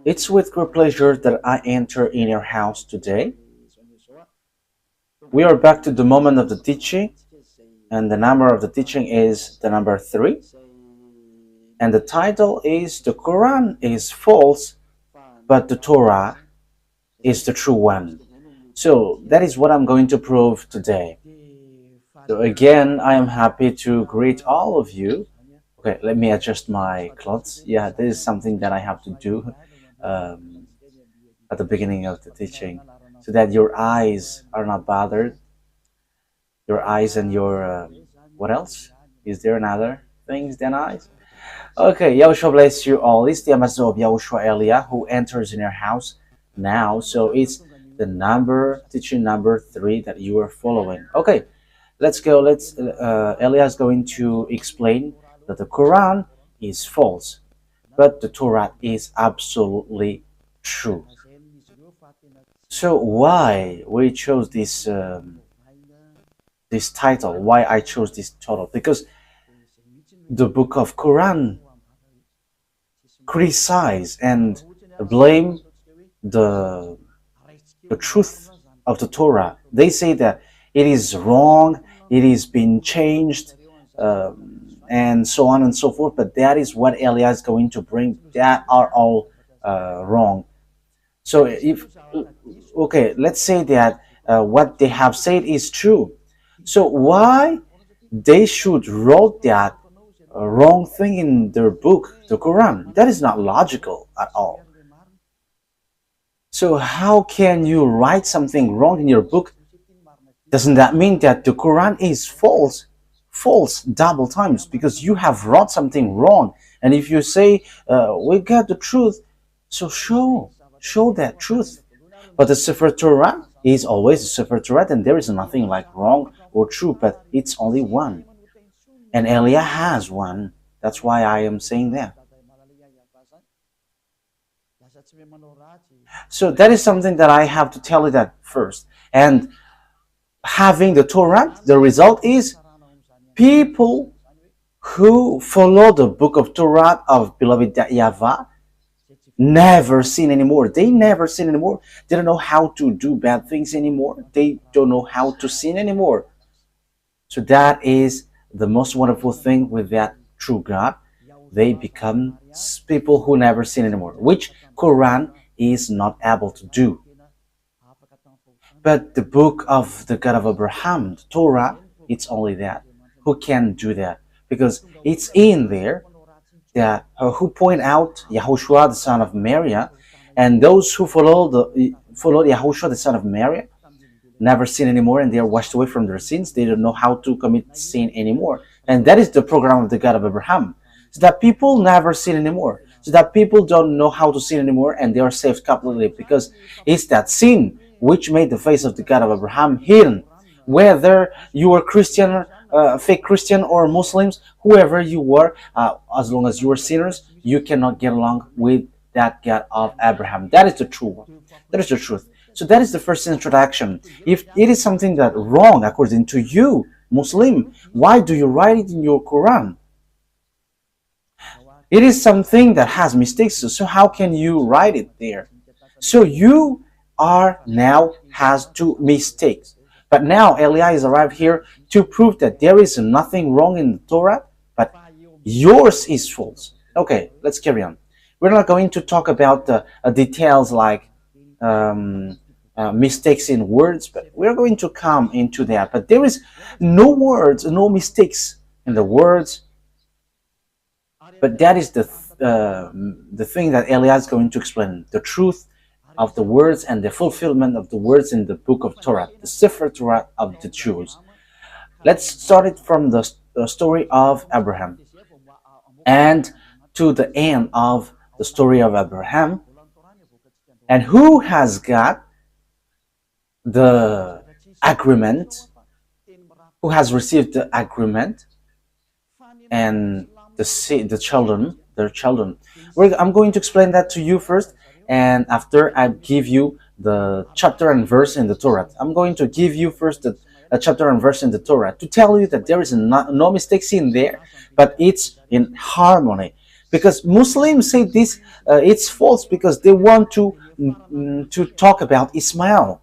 It's with great pleasure that I enter in your house today. We are back to the moment of the teaching, and the number of the teaching is the number 3. And the title is The Quran is false, but the Torah is the true one. So that is what I'm going to prove today. So again, I am happy to greet all of you. Okay, let me adjust my clothes. Yeah, this is something that I have to do um, at the beginning of the teaching so that your eyes are not bothered. Your eyes and your, what else? Is there another things than eyes? Okay, Yahushua bless you all. It's the Ambassador of Yahushua Elia who enters in your house now. So it's the teaching number 3 that you are following. Okay, let's go. Elia is going to explain that the Quran is false, but the Torah is absolutely true. So why we chose this title? Why I chose this title? Because the book of Quran criticize and blame the truth of the Torah. They say that it is wrong, it is being changed, and so on and so forth. But that is what Elia is going to bring. That are all wrong. So let's say that what they have said is true. So why they should wrote that wrong thing in their book, the Quran? That is not logical at all. So how can you write something wrong in your book? Doesn't that mean that the Quran is false? False double times, because you have wrote something wrong. And if you say we got the truth, so show that truth. But the Sefer Torah is always the Sefer Torah, and there is nothing like wrong or true, but it's only one. And Elia has one. That's why I am saying that. So that is something that I have to tell you that first. And having the Torah, the result is people who follow the book of Torah of beloved YAHVAH never sin anymore. They never sin anymore. They don't know how to do bad things anymore. They don't know how to sin anymore. So that is the most wonderful thing with that true God. They become people who never sin anymore, which Quran is not able to do. But the book of the God of Abraham, the Torah, it's only that. Who can do that? Because it's in there that who point out YAHOSHUAH, the son of Mary, and those who follow YAHOSHUAH, the son of Mary, never sin anymore, and they are washed away from their sins. They don't know how to commit sin anymore. And that is the program of the God of Abraham. So that people never sin anymore. So that people don't know how to sin anymore, and they are saved completely, because it's that sin which made the face of the God of Abraham hidden. Whether you are Christian, fake Christian, or Muslims, whoever you were, as long as you are sinners, you cannot get along with that God of Abraham. That is the true one. That is the truth. So that is the first introduction. If it is something that wrong according to you, Muslim, why do you write it in your Quran? It is something that has mistakes, so how can you write it there? So you are now has 2 mistakes. But now Elias arrived here to prove that there is nothing wrong in the Torah, but yours is false. Okay, let's carry on. We're not going to talk about the details like mistakes in words, but we're going to come into that. But there is no words, no mistakes in the words. But that is the thing that Elias is going to explain, the truth of the words and the fulfillment of the words in the book of Torah, the Sefer Torah of the Jews. Let's start it from the story of Abraham and to the end of the story of Abraham. And who has got the agreement? Who has received the agreement? And their children. I'm going to explain that to you first, and after I give you the chapter and verse in the Torah. I'm going to give you first the chapter and verse in the Torah to tell you that there is no mistakes in there, but it's in harmony. Because Muslims say this, it's false because they want to talk about Ismail.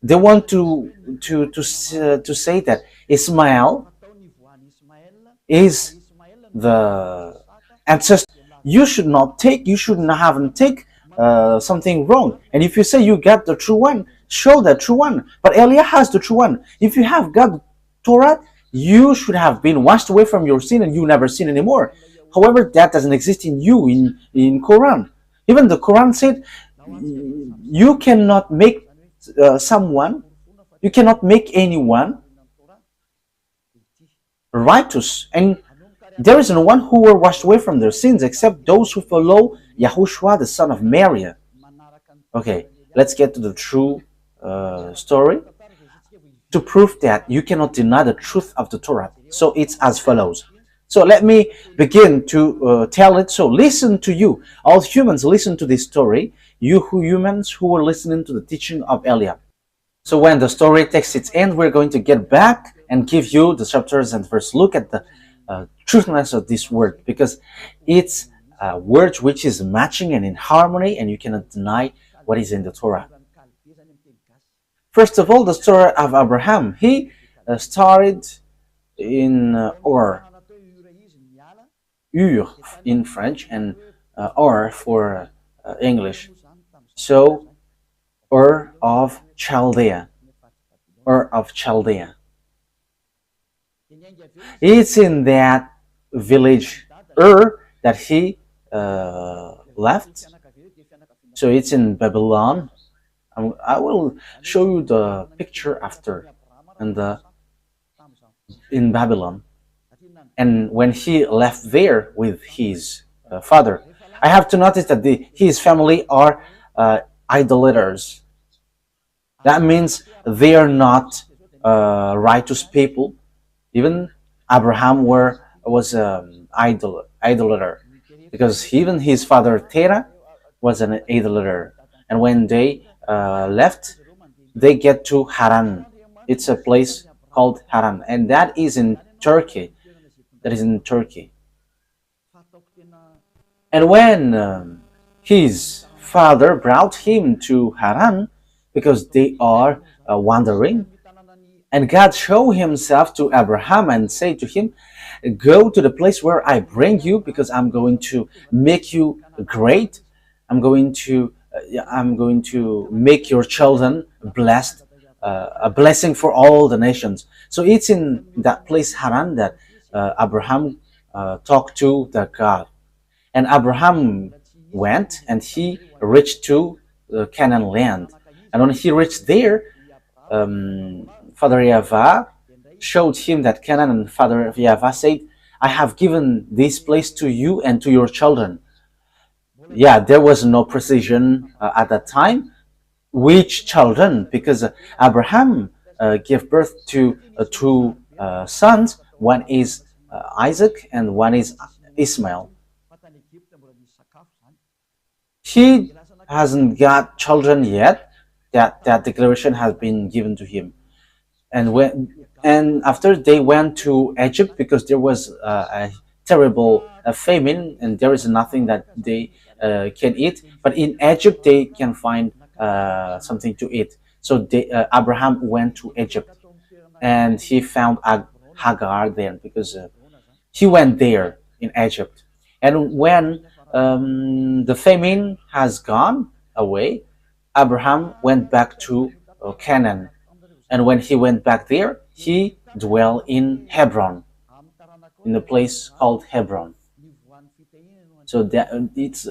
They want to say that Ismail is the ancestor. You should not take. You should not have take something wrong. And if you say you got the true one, show the true one. But Elia has the true one. If you have got Torah, you should have been washed away from your sin and you never sin anymore. However, that doesn't exist in you in Quran. Even the Quran said you cannot make you cannot make anyone righteous, and there is no one who were washed away from their sins except those who follow YAHOSHUAH, the son of Mary. Okay, let's get to the true story to prove that you cannot deny the truth of the Torah. So it's as follows. So let me begin to tell it. So listen to you, all humans, listen to this story. You humans who were listening to the teaching of Eliab. So when the story takes its end, we're going to get back and give you the chapters and verse. Look at the truthness of this word, because it's a word which is matching and in harmony, and you cannot deny what is in the Torah. First of all, the story of Abraham. He started in Ur in French, and Ur for English. So Ur of Chaldea. Ur of Chaldea. It's in that village Ur that he left. So it's in Babylon. I will show you the picture after, and in Babylon. And when he left there with his father, I have to notice that his family are idolaters. That means they are not righteous people. Even Abraham was an idolater, because even his father Terah was an idolater. And when they left, they get to Haran. It's a place called Haran, and that is in Turkey. And when his father brought him to Haran, because they are wandering, and God showed himself to Abraham and said to him, go to the place where I bring you, because I'm going to make you great. I'm going to make your children blessed, a blessing for all the nations. So it's in that place Haran that Abraham talked to the God. And Abraham went and he reached to the Canaan land. And when he reached there, Father YAHVAH showed him that Canaan, and Father YAHVAH said, I have given this place to you and to your children. Yeah, there was no precision at that time. Which children? Because Abraham gave birth to two sons. One is Isaac and one is Ismail. He hasn't got children yet. That declaration has been given to him. And after they went to Egypt, because there was a terrible famine and there is nothing that they can eat. But in Egypt they can find something to eat. So Abraham went to Egypt and he found Hagar there, because he went there in Egypt. And when the famine has gone away, Abraham went back to Canaan. And when he went back there, he dwelled in Hebron, in a place called Hebron. So that it's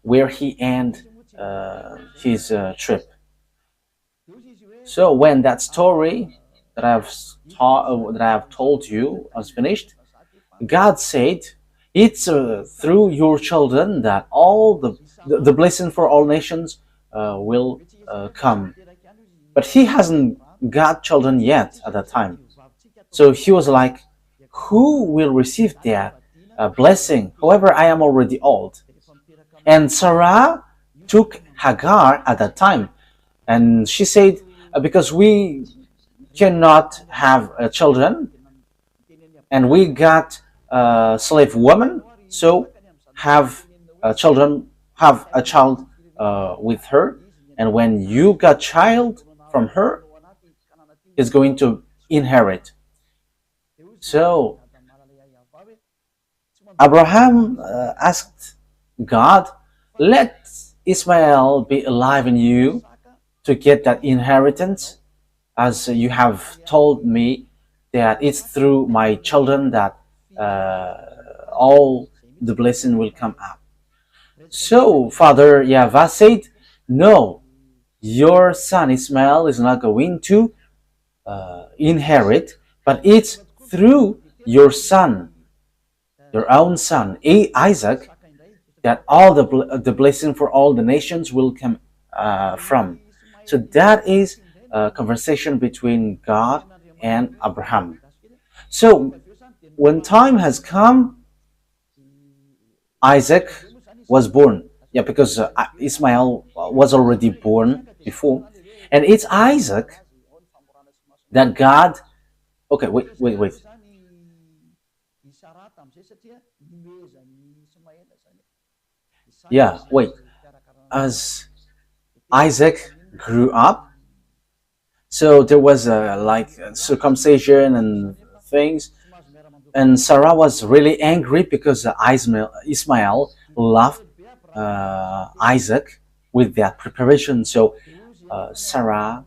where he ended his trip. So when that story that I have told you was finished, God said, it's through your children that all the blessing for all nations will come. But he hasn't got children yet at that time. So he was like, who will receive that blessing? However, I am already old. And Sarah took Hagar at that time. And she said, because we cannot have children, and we got a slave woman, so have children, have a child with her, and when you got child from her, is going to inherit. So Abraham asked God, let Ismael be alive in you to get that inheritance, as you have told me that it's through my children that all the blessing will come up. So Father YAHVAH said, no, your son Ismael is not going to inherit, but it's through your son, your own son, Isaac, that all the blessing for all the nations will come from. So that is a conversation between God and Abraham. So when time has come, Isaac was born. Yeah, because Ismael was already born before. And it's Isaac that God... Okay, wait. Yeah, wait. As Isaac grew up, so there was like circumcision and things, and Sarah was really angry because Ismael loved Isaac with that preparation. So Sarah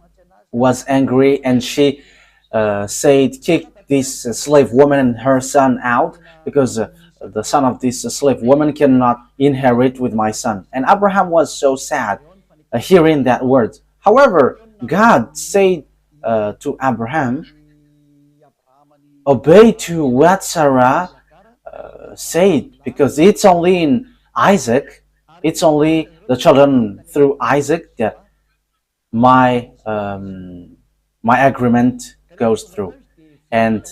was angry, and she said, kick this slave woman and her son out, because the son of this slave woman cannot inherit with my son. And Abraham was so sad hearing that word. However, God said to Abraham, obey to what Sarah said, because it's only in Isaac, it's only the children through Isaac that my agreement goes through. And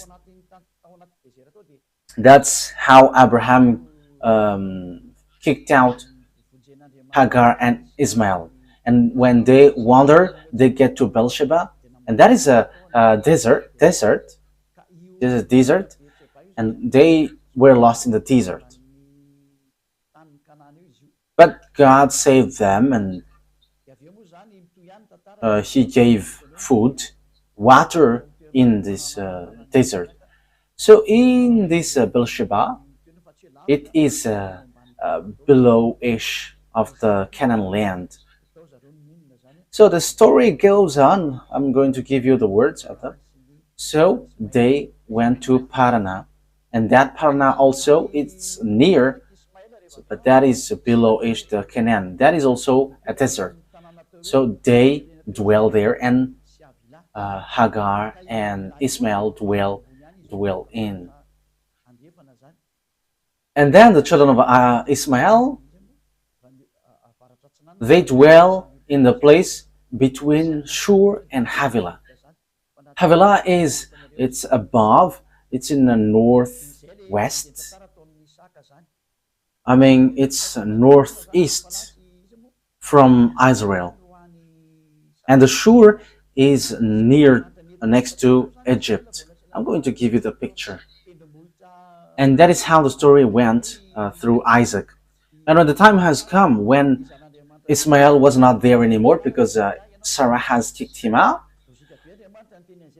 that's how Abraham kicked out Hagar and Ismael. And when they wander, they get to Beersheba, and that is a desert. This is a desert, and they were lost in the desert. But God saved them, and He gave food, water in this desert. So in this Beersheba, it is below-ish of the Canaan land. So the story goes on. I'm going to give you the words of them. So they went to Parana, and that Parana also, it's near, but that is below-ish the Canaan. That is also a desert. So they dwell there, and Hagar and Ismael dwell in. And then the children of Ismael, they dwell in the place between Shur and Havilah. Havilah it's above, it's in the northwest. I mean, it's northeast from Israel. And the Shur is next to Egypt. I'm going to give you the picture. And that is how the story went through Isaac. And when the time has come when Ismael was not there anymore because Sarah has kicked him out,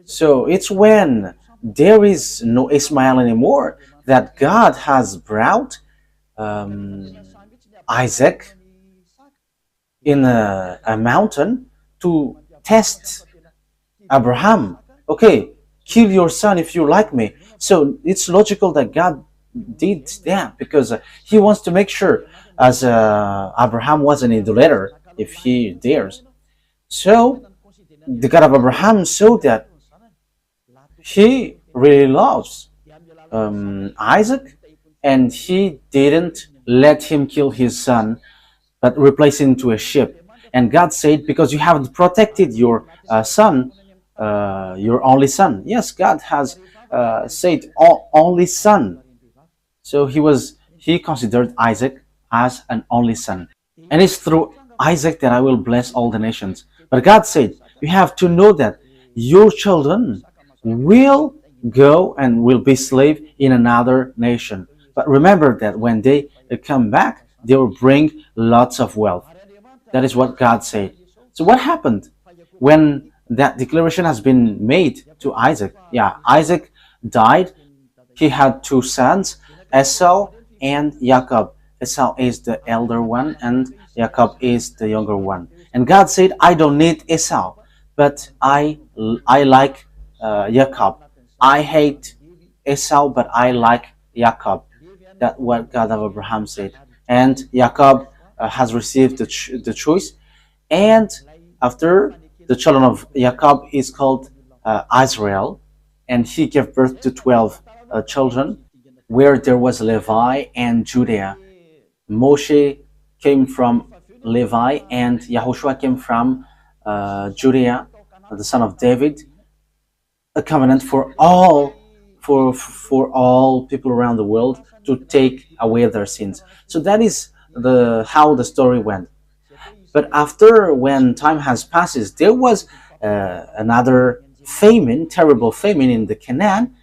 so it's when there is no Ismael anymore that God has brought Isaac in a mountain to test Abraham. Okay, kill your son if you like me. So it's logical that God did that, because He wants to make sure, as Abraham was an idolater, if he dares. So the God of Abraham saw that He really loves Isaac, and He didn't let him kill his son, but replace him into a sheep. And God said, because you haven't protected your son, your only son. Yes, God has said only son. So he considered Isaac as an only son. And it's through Isaac that I will bless all the nations. But God said, you have to know that your children will go and will be slave in another nation. But remember that when they come back, they will bring lots of wealth. That is what God said. So what happened when that declaration has been made to Isaac? Yeah, Isaac died. He had two sons, Esau and Jacob. Esau is the elder one and Jacob is the younger one. And God said, I don't need Esau, but I like Jacob. I hate Esau, but I like Jacob. That's what God of Abraham said. And Jacob has received the choice. And after, the children of Jacob is called Israel, and he gave birth to 12 children, where there was Levi and Judah. Moshe came from Levi, and Yahushua came from Judah, the son of David. A covenant for all people around the world to take away their sins. So that is how the story went. But after, when time has passed, there was another famine, terrible famine in the Canaan.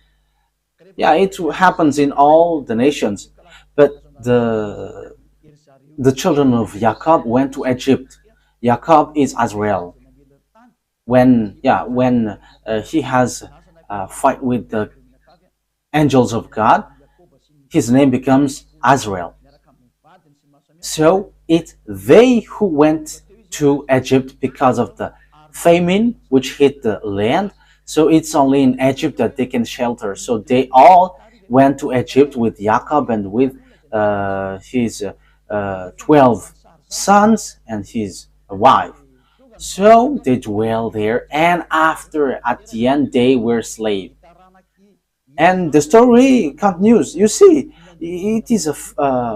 Yeah, it happens in all the nations. But the children of Jacob went to Egypt. Jacob is Israel. When he has a fight with the angels of God, his name becomes Israel. So it's they who went to Egypt because of the famine which hit the land. So it's only in Egypt that they can shelter. So they all went to Egypt with Jacob and with his 12 sons and his wife. So they dwell there, and after, at the end, they were slaves. And the story continues. You see, it is a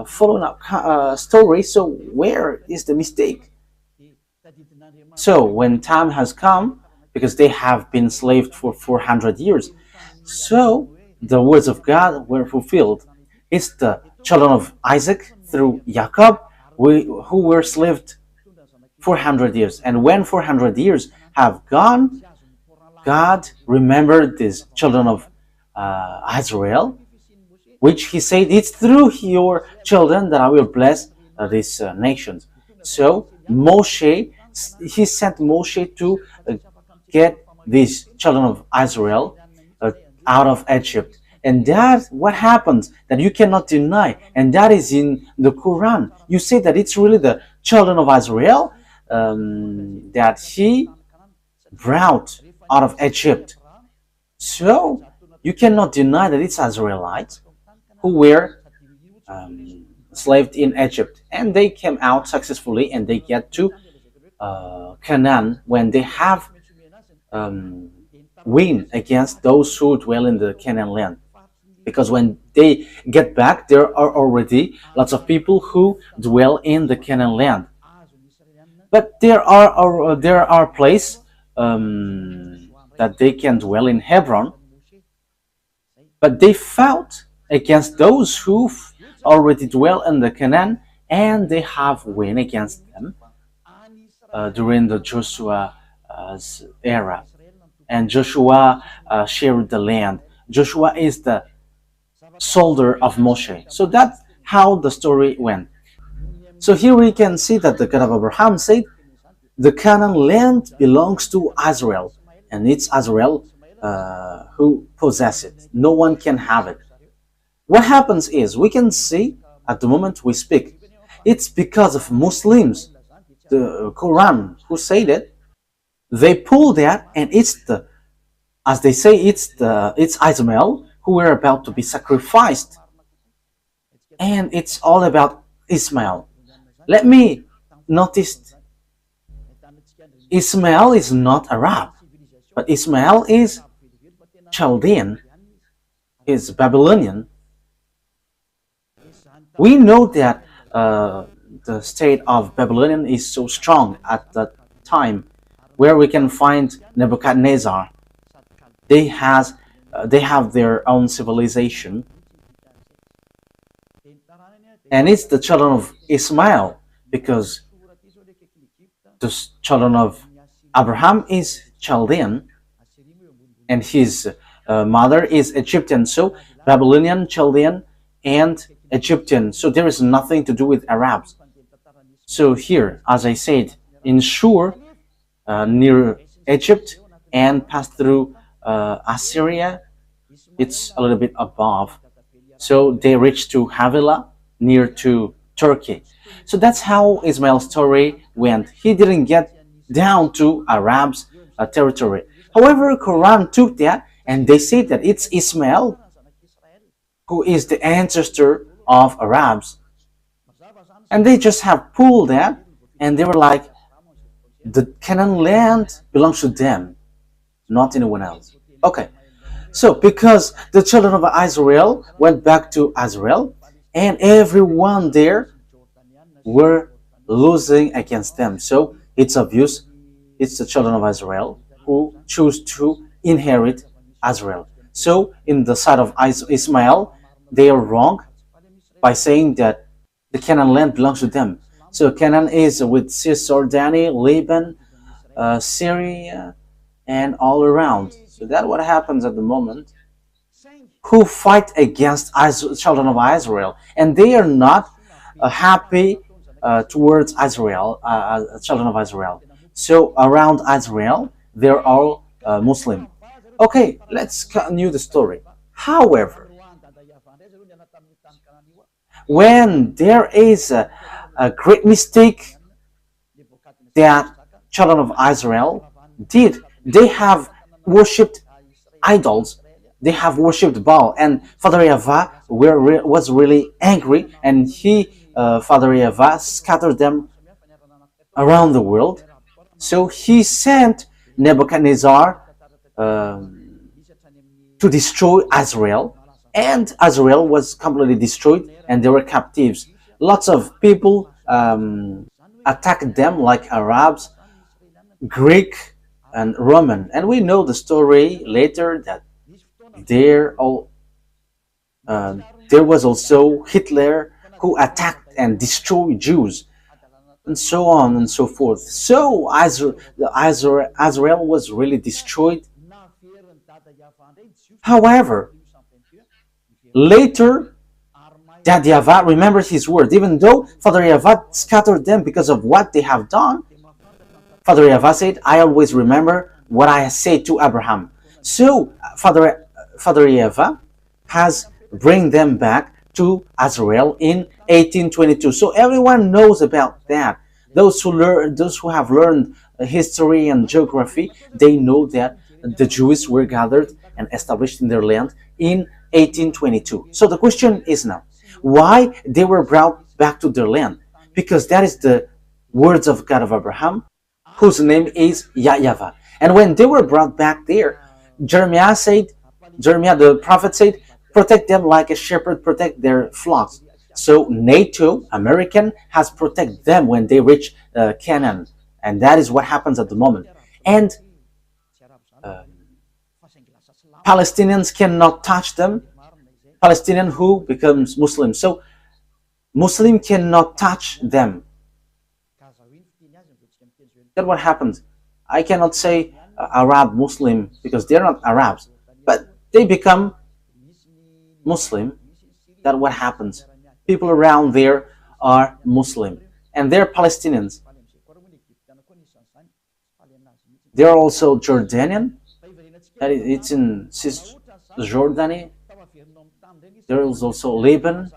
following up story. So where is the mistake? So when time has come, because they have been enslaved for 400 years, so the words of God were fulfilled. It's the children of Isaac through Jacob who were enslaved 400 years. And when 400 years have gone, God remembered these children of Israel, which he said, it's through your children that I will bless these nations. So Moshe, he sent Moshe to get these children of Israel out of Egypt. And that's what happens, that you cannot deny. And that is in the Quran. You say that it's really the children of Israel that he brought out of Egypt. So you cannot deny that it's Israelites who were enslaved in Egypt. And they came out successfully, and they get to Canaan when they have win against those who dwell in the Canaan land. Because when they get back, there are already lots of people who dwell in the Canaan land. But there are places that they can dwell in Hebron. But they fought against those who already dwell in the Canaan, and they have win against them during the Joshua's era. And Joshua shared the land. Joshua is the soldier of Moshe. So that's how the story went. So here we can see that the God of Abraham said, the Canaan land belongs to Israel, and it's Israel who possess it. No one can have it. What happens is, we can see at the moment we speak, it's because of Muslims, the Quran, who said it. They pull that, and it's as they say, it's Ismail who were about to be sacrificed, and it's all about Ismail. Let me notice, Ismail is not Arab, but Ismail is Chaldean, is Babylonian. We know that the state of Babylonian is so strong at that time, where we can find Nebuchadnezzar. They have their own civilization, and it's the children of Ismail, because the children of Abraham is Chaldean, and his mother is Egyptian. So Babylonian, Chaldean, and Egyptian. So there is nothing to do with Arabs. So here, as I said, in Shur, near Egypt, and pass through Assyria, it's a little bit above. So they reached to Havilah, near to Turkey. So that's how Ismail's story went. He didn't get down to Arabs' territory. However, Quran took that and they say that it's Ismail who is the ancestor of Arabs. And they just have pulled that and they were like, the Canaan land belongs to them, not anyone else. Okay, so because the children of Israel went back to Israel and everyone there were losing against them. So it's obvious it's the children of Israel who choose to inherit Israel. So in the side of Ismail, they are wrong by saying that the Canaan land belongs to them. So Canaan is with Cisjordania, Lebanon, Syria, and all around. So that's what happens at the moment. Who fight against children of Israel, and they are not happy towards Israel, children of Israel. So around Israel, they're all Muslim. Okay, let's continue the story. However, when there is a great mistake that children of Israel did, they have worshipped idols. They have worshipped Baal, and Father YAHVAH was really angry, and Father YAHVAH scattered them around the world. So he sent Nebuchadnezzar to destroy Israel, and Israel was completely destroyed, and they were captives. Lots of people attacked them, like Arabs, Greek, and Roman. And we know the story later that there was also Hitler who attacked and destroyed Jews, and so on and so forth. So Israel was really destroyed. However, later, that YAHVAH remembered his word. Even though Father YAHVAH scattered them because of what they have done, Father YAHVAH said, I always remember what I said to Abraham. So Father YAHVAH has bring them back to Israel in 1822. So everyone knows about that. Those who have learned history and geography, they know that the Jews were gathered and established in their land in 1822. So the question is now, why they were brought back to their land? Because that is the words of God of Abraham, whose name is YAHVAH. And when they were brought back there, Jeremiah the prophet said, protect them like a shepherd protect their flocks. So NATO, American, has protected them when they reach Canaan. And that is what happens at the moment. And Palestinians cannot touch them. Palestinian who becomes Muslim. So Muslim cannot touch them. That's what happens. I cannot say Arab Muslim because they're not Arabs, but they become Muslim. That's what happens. People around there are Muslim, and they're Palestinians. They're also Jordanian. It's in Cisjordania. There is also Lebanon,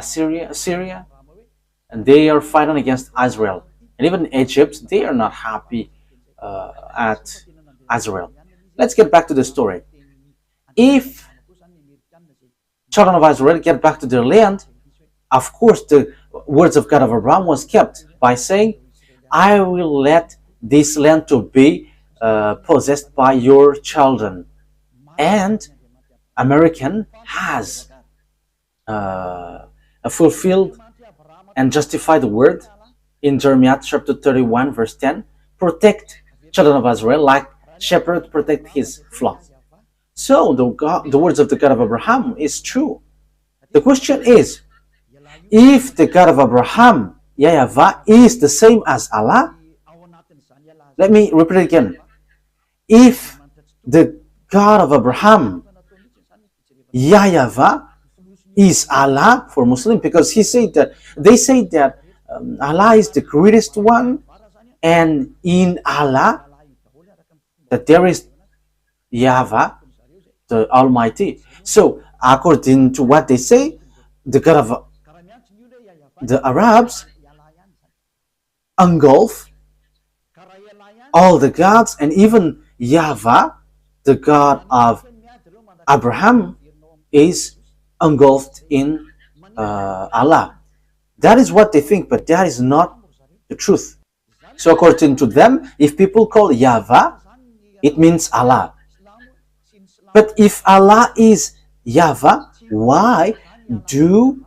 Syria, and they are fighting against Israel. And even Egypt, they are not happy at Israel. Let's get back to the story. If children of Israel get back to their land, of course the words of God of Abraham was kept by saying, I will let this land to be possessed by your children. And American has fulfilled and justified the word in Jeremiah chapter 31 verse 10, protect children of Israel like shepherd protect his flock. So the words of the God of Abraham is true. The question is, if the God of Abraham, YAHVAH, is the same as Allah, let me repeat it again. If the God of Abraham, YAHVAH, is Allah for Muslim, because they say that Allah is the greatest one, and in Allah that there is YAHVAH, the Almighty. So according to what they say, the God of the Arabs engulf all the gods, and even YAHVAH, the God of Abraham, is engulfed in Allah. That is what they think, but that is not the truth. So according to them, if people call YAHVAH, it means Allah. But if Allah is YAHVAH, why do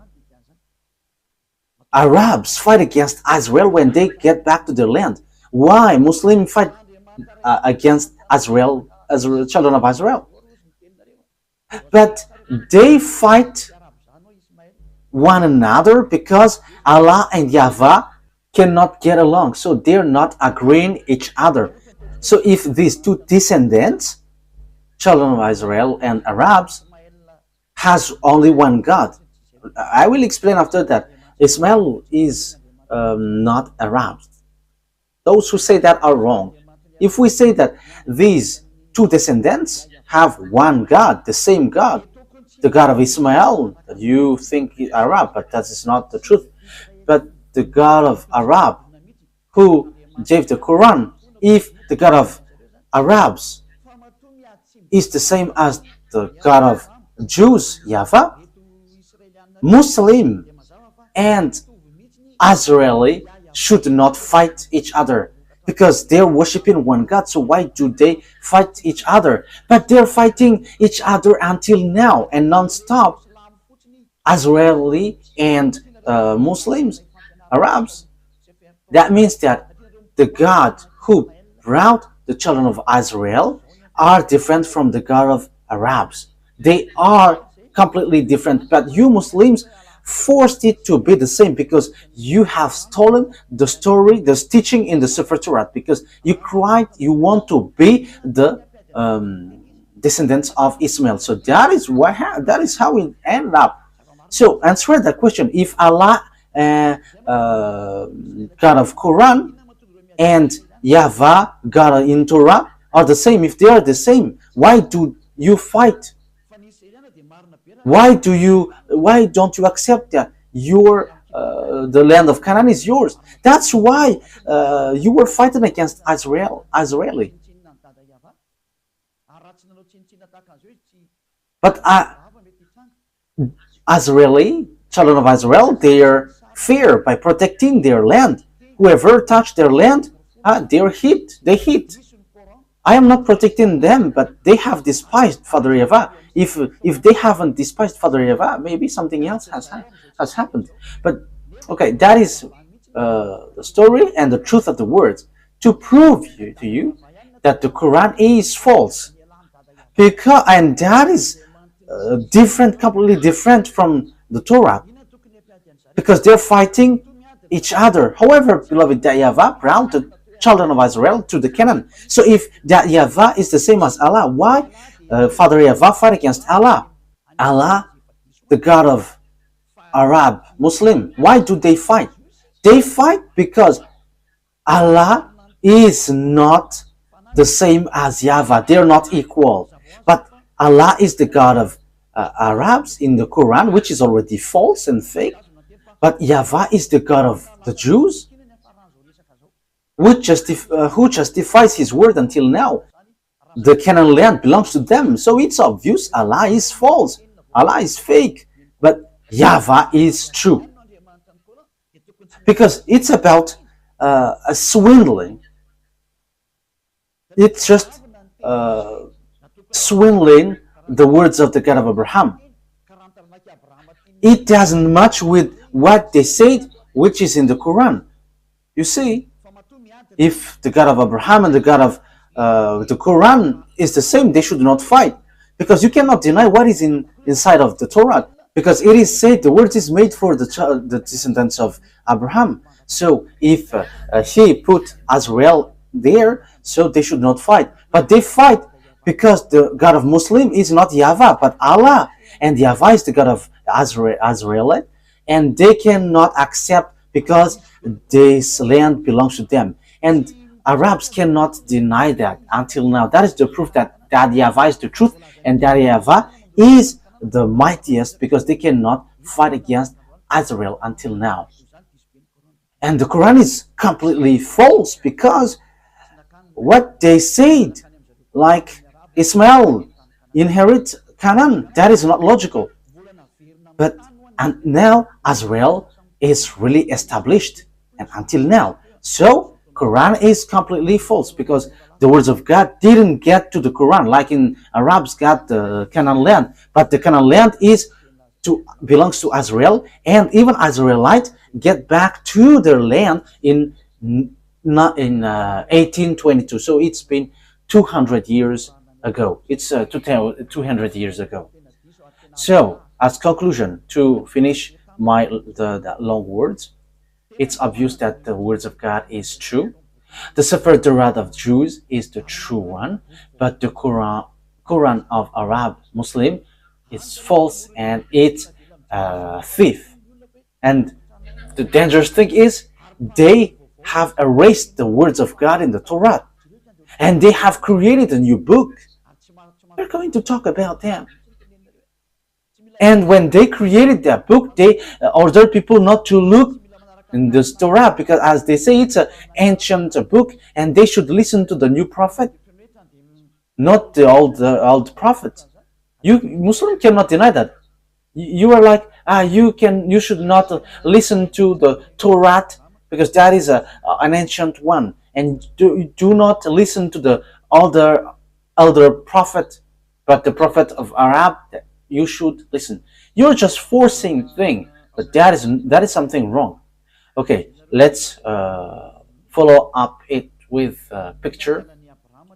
Arabs fight against Israel when they get back to their land? Why Muslims fight against Israel, children of Israel? But they fight one another because Allah and YAHVAH cannot get along, so they're not agreeing each other. So if these two descendants, children of Israel and Arabs, has only one God, I will explain after that. Ismail is not Arab. Those who say that are wrong. If we say that these two descendants have one God, the same God, the God of Ismail, that you think is Arab, but that is not the truth. But the God of Arab, who gave the Quran, if the God of Arabs is the same as the God of Jews, YAHVAH, Muslim and Israeli should not fight each other, because they're worshiping one God. So why do they fight each other? But they're fighting each other until now and non-stop. Israeli and Muslims, Arabs. That means that the God who brought the children of Israel are different from the God of Arabs. They are completely different, but you Muslims forced it to be the same because you have stolen the story, the teaching in the Sefer Torah, because you want to be the descendants of Ismail. So that is how it ended up. So answer that question: if Allah, God of Quran, and YAHVAH, God in Torah, are the same, if they are the same, why do you fight? Why don't you accept that the land of Canaan is yours? That's why you were fighting against Israeli. But Israeli, children of Israel, they are fear by protecting their land. Whoever touched their land, they're hit. They hit. I am not protecting them, but they have despised Father YAHVAH. If they haven't despised Father YAHVAH, maybe something else has happened. But okay, that is the story and the truth of the words to prove to you that the Quran is false, and that is different, completely different from the Torah, because they're fighting each other. However, beloved, that YAHVAH brought the children of Israel to the Canaan. So if that YAHVAH is the same as Allah, why Father YAHVAH fight against Allah? Allah, the God of Arab, Muslim, why do they fight? They fight because Allah is not the same as YAHVAH. They're not equal. But Allah is the God of Arabs in the Quran, which is already false and fake. But YAHVAH is the God of the Jews, who justifies his word until now. The Canaan land belongs to them. So it's obvious Allah is false. Allah is fake. But YAHVAH is true. Because it's about a swindling. It's just swindling the words of the God of Abraham. It doesn't match with what they said, which is in the Quran. You see, if the God of Abraham and the God of the Quran is the same, they should not fight, because you cannot deny what is inside of the Torah, because it is said the word is made for the descendants of Abraham. So if he put Israel there, so they should not fight. But they fight because the God of Muslim is not YAHVAH but Allah, and YAHVAH is the God of Israelite, and they cannot accept because this land belongs to them. And Arabs cannot deny that until now. That is the proof that YAHVAH is the truth, and that YAHVAH is the mightiest, because they cannot fight against Israel until now. And the Quran is completely false, because what they said, like Ismail inherit Canaan, that is not logical. But and now Israel is really established, and until now. So Quran is completely false, because the words of God didn't get to the Quran, like in Arabs got the Canaan land, but the Canaan land belongs to Israel, and even Israelites get back to their land in 1822. So it's been 200 years ago. It's 200 years ago. So as conclusion, to finish the long words, it's obvious that the words of God is true. The Sefer Torah of Jews is the true one, but the Quran of Arab Muslim is false, and it's a thief. And the dangerous thing is, they have erased the words of God in the Torah, and they have created a new book. We're going to talk about them. And when they created that book, they ordered people not to look in this Torah, because as they say, it's an ancient book, and they should listen to the new prophet, not the old prophet. You Muslim cannot deny that. You are like, you should not listen to the Torah, because that is an ancient one, and do not listen to the elder prophet, but the prophet of Arab, you should listen. You're just forcing thing, but that is something wrong. Okay, let's follow up it with a picture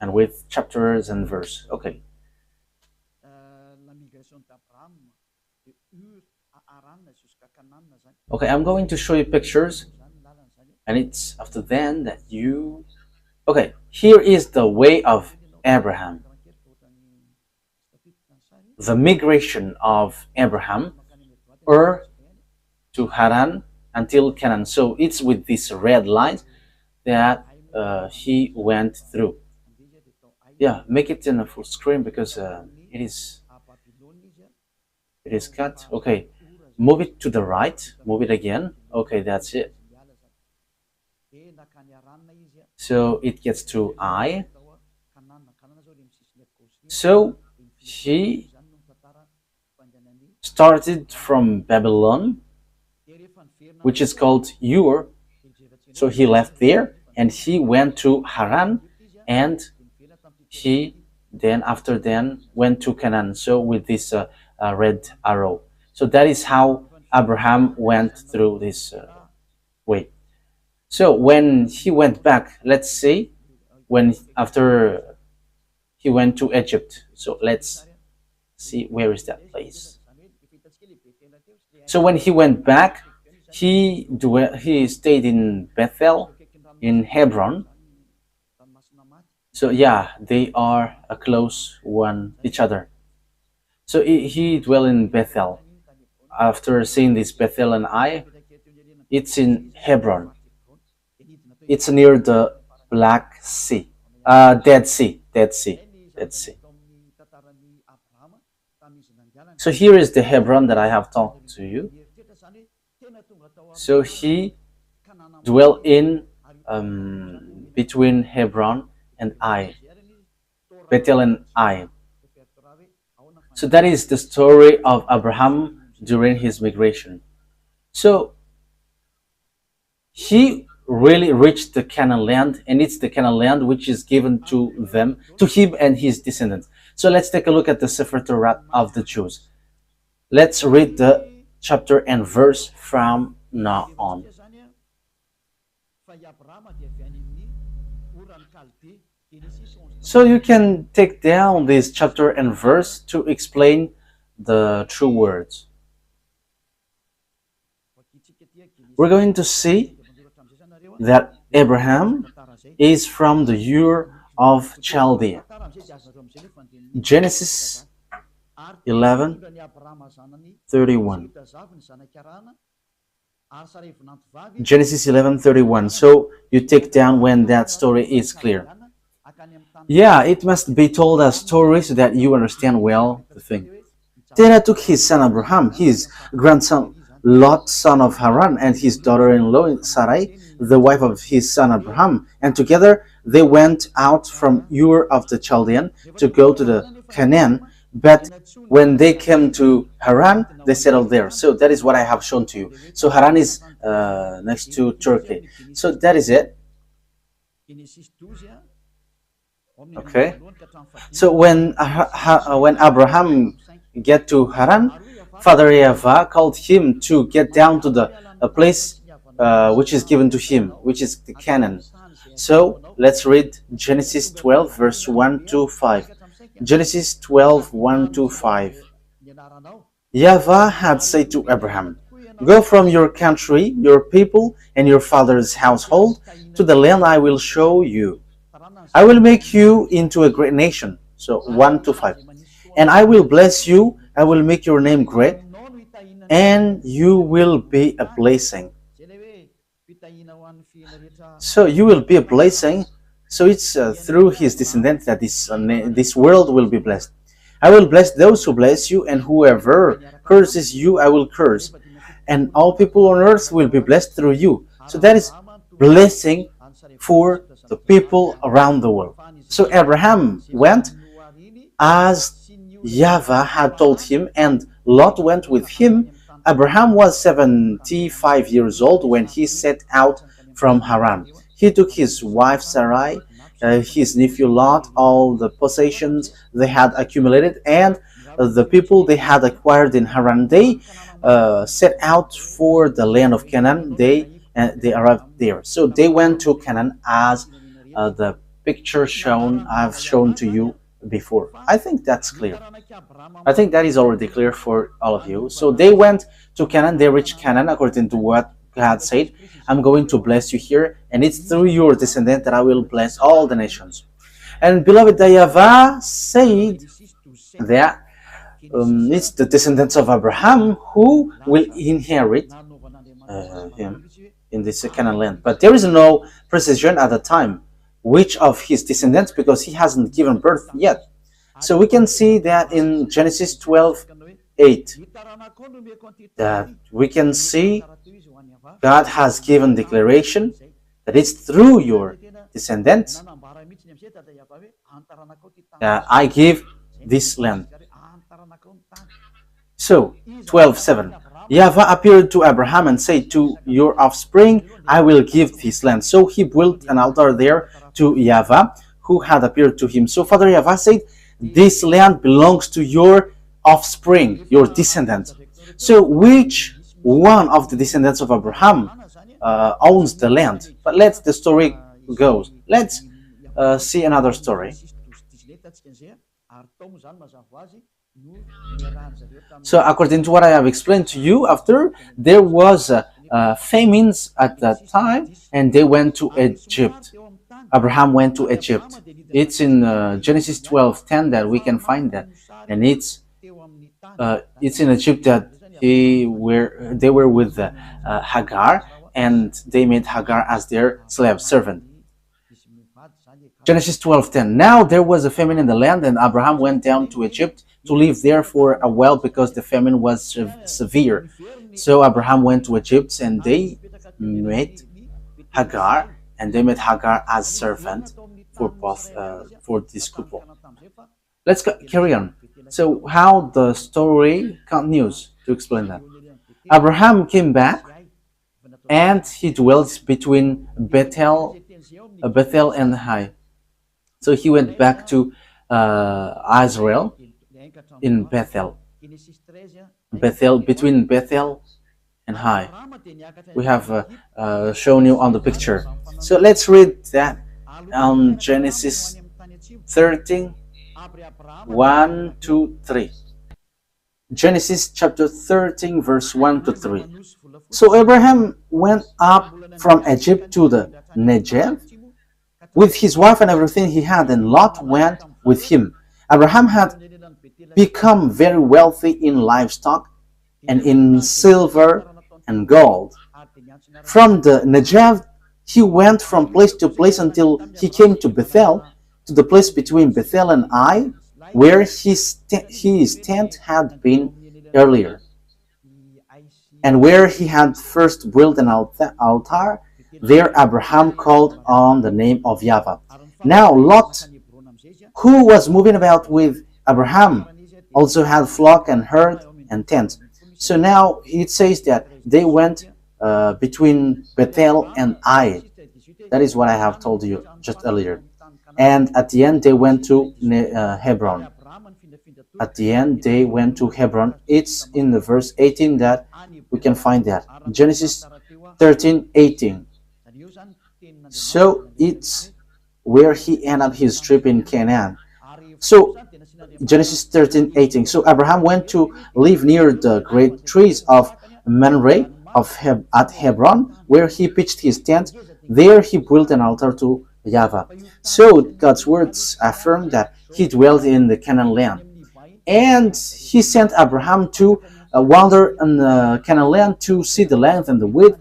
and with chapters and verse. Okay. Okay, I'm going to show you pictures, and it's after then that you... Okay, here is the way of Abraham. The migration of Abraham, to Haran until Canaan. So it's with this red line that he went through. Yeah, make it in a full screen, because it is cut. Okay, move it to the right, move it again. Okay, that's it. So it gets to I. So he started from Babylon, which is called Ur. So he left there, and he went to Haran, and he after went to Canaan. So with this red arrow. So that is how Abraham went through this way. So when he went back, let's say, after he went to Egypt. So let's see, where is that place? So when he went back, he stayed in Bethel, in Hebron. So yeah, they are a close each other. So he dwelled in Bethel. After seeing this Bethel and Ai, it's in Hebron. It's near the Black Sea, Dead Sea. So here is the Hebron that I have talked to you. So he dwelt in between Hebron and Ai, Bethel and Ai. So that is the story of Abraham during his migration. So he really reached the Canaan land, and it's the Canaan land which is given to him and his descendants. So let's take a look at the Sefer Torah of the Jews. Let's read the chapter and verse from now on. So you can take down this chapter and verse to explain the true words. We're going to see that Abraham is from the Ur of Chaldea. Genesis 11:31. Genesis 11:31. So you take down when that story is clear. Yeah, it must be told as stories so that you understand well the thing. Terah took his son Abraham, his grandson Lot, son of Haran, and his daughter-in-law Sarai, the wife of his son Abraham, and together they went out from Ur of the Chaldean to go to the Canaan. But when they came to Haran, they settled there. So that is what I have shown to you. So Haran is next to Turkey. So that is it. Okay. So when Abraham get to Haran, Father YAHVAH called him to get down to the place which is given to him, which is the Canaan. So let's read Genesis 12 verse 1 to 5. Genesis 12, 1 to 5. YAHVAH had said to Abraham, "Go from your country, your people, and your father's household to the land I will show you. I will make you into a great nation." So 1 to 5. "And I will bless you, I will make your name great, and you will be a blessing." So you will be a blessing. So it's through his descendants that this world will be blessed. "I will bless those who bless you, and whoever curses you, I will curse. And all people on earth will be blessed through you." So that is blessing for the people around the world. So Abraham went as YAHVAH had told him, and Lot went with him. Abraham was 75 years old when he set out from Haran. He took his wife Sarai, his nephew Lot, all the possessions they had accumulated, and the people they had acquired in Haran. They set out for the land of Canaan. They arrived there. So they went to Canaan as the picture I've shown to you before. I think that's clear. I think that is already clear for all of you. So they went to Canaan. They reached Canaan according to what God said. "I'm going to bless you here, and it's through your descendant that I will bless all the nations." And beloved, YAHVAH said that it's the descendants of Abraham who will inherit him in this Canaan land. But there is no precision at the time which of his descendants, because he hasn't given birth yet. So we can see that in Genesis 12:8, that we can see God has given declaration that it's through your descendants that I give this land. So 12:7, YAHVAH appeared to Abraham and said, "To your offspring I will give this land." So he built an altar there to YAHVAH, who had appeared to him. So Father YAHVAH said, "This land belongs to your offspring, your descendants." So which one of the descendants of Abraham owns the land? But let's the story goes. Let's see another story. So according to what I have explained to you, after there was famines at that time, and they went to Egypt. Abraham went to Egypt. It's in Genesis 12:10 that we can find that, and it's in Egypt that they were with Hagar, and they made Hagar as their slave servant. Genesis 12:10. Now there was a famine in the land, and Abraham went down to Egypt to live there for a while because the famine was severe. So Abraham went to Egypt, and they met Hagar, as servant for both for this couple. Let's carry on. So how the story continues to explain that. Abraham came back, and he dwelt between Bethel and Hai. So he went back to Israel in Bethel, between Bethel and Hai. We have shown you on the picture. So let's read that on Genesis 13, 1 to 3. Genesis chapter 13, verse 1 to 3. So Abraham went up from Egypt to the Negev with his wife and everything he had, and Lot went with him. Abraham had become very wealthy in livestock and in silver and gold. From the Negev, he went from place to place until he came to Bethel, to the place between Bethel and Ai, where his tent had been earlier, and where he had first built an altar. There Abraham called on the name of YAHVAH. Now Lot, who was moving about with Abraham, also had flock and herd and tents. So now it says that they went between Bethel and Ai. That is what I have told you just earlier. And at the end they went to Hebron. At the end they went to Hebron. It's in the verse 18 that we can find that. Genesis 13:18. So it's where he ended up his trip in Canaan. So Genesis 13:18. So Abraham went to live near the great trees of Mamre at Hebron, where he pitched his tent. There he built an altar to YAHVAH. So God's words affirm that he dwelt in the Canaan land, and he sent Abraham to wander in the Canaan land to see the length and the width,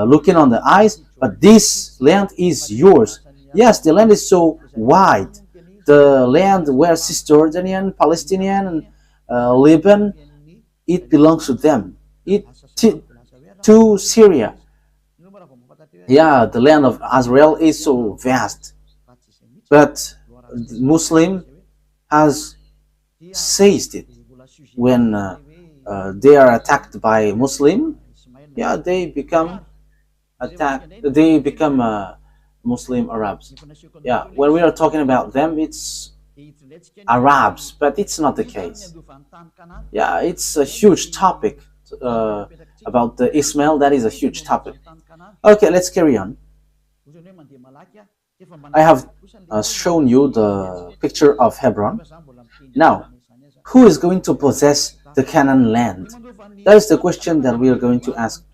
looking on the eyes. But this land is yours. Yes, the land is so wide. The land where Cisjordanian, Palestinian, and Lebanon, it belongs to them. To Syria. Yeah, the land of Israel is so vast. But Muslim has seized it. When they are attacked by Muslim, yeah, they become Muslim Arabs. Yeah, when we are talking about them, it's Arabs, but it's not the case. Yeah, it's a huge topic about the Ismail. That is a huge topic. Okay, let's carry on. I have shown you the picture of Hebron. Now, who is going to possess the Canaan land? That is the question that we are going to ask.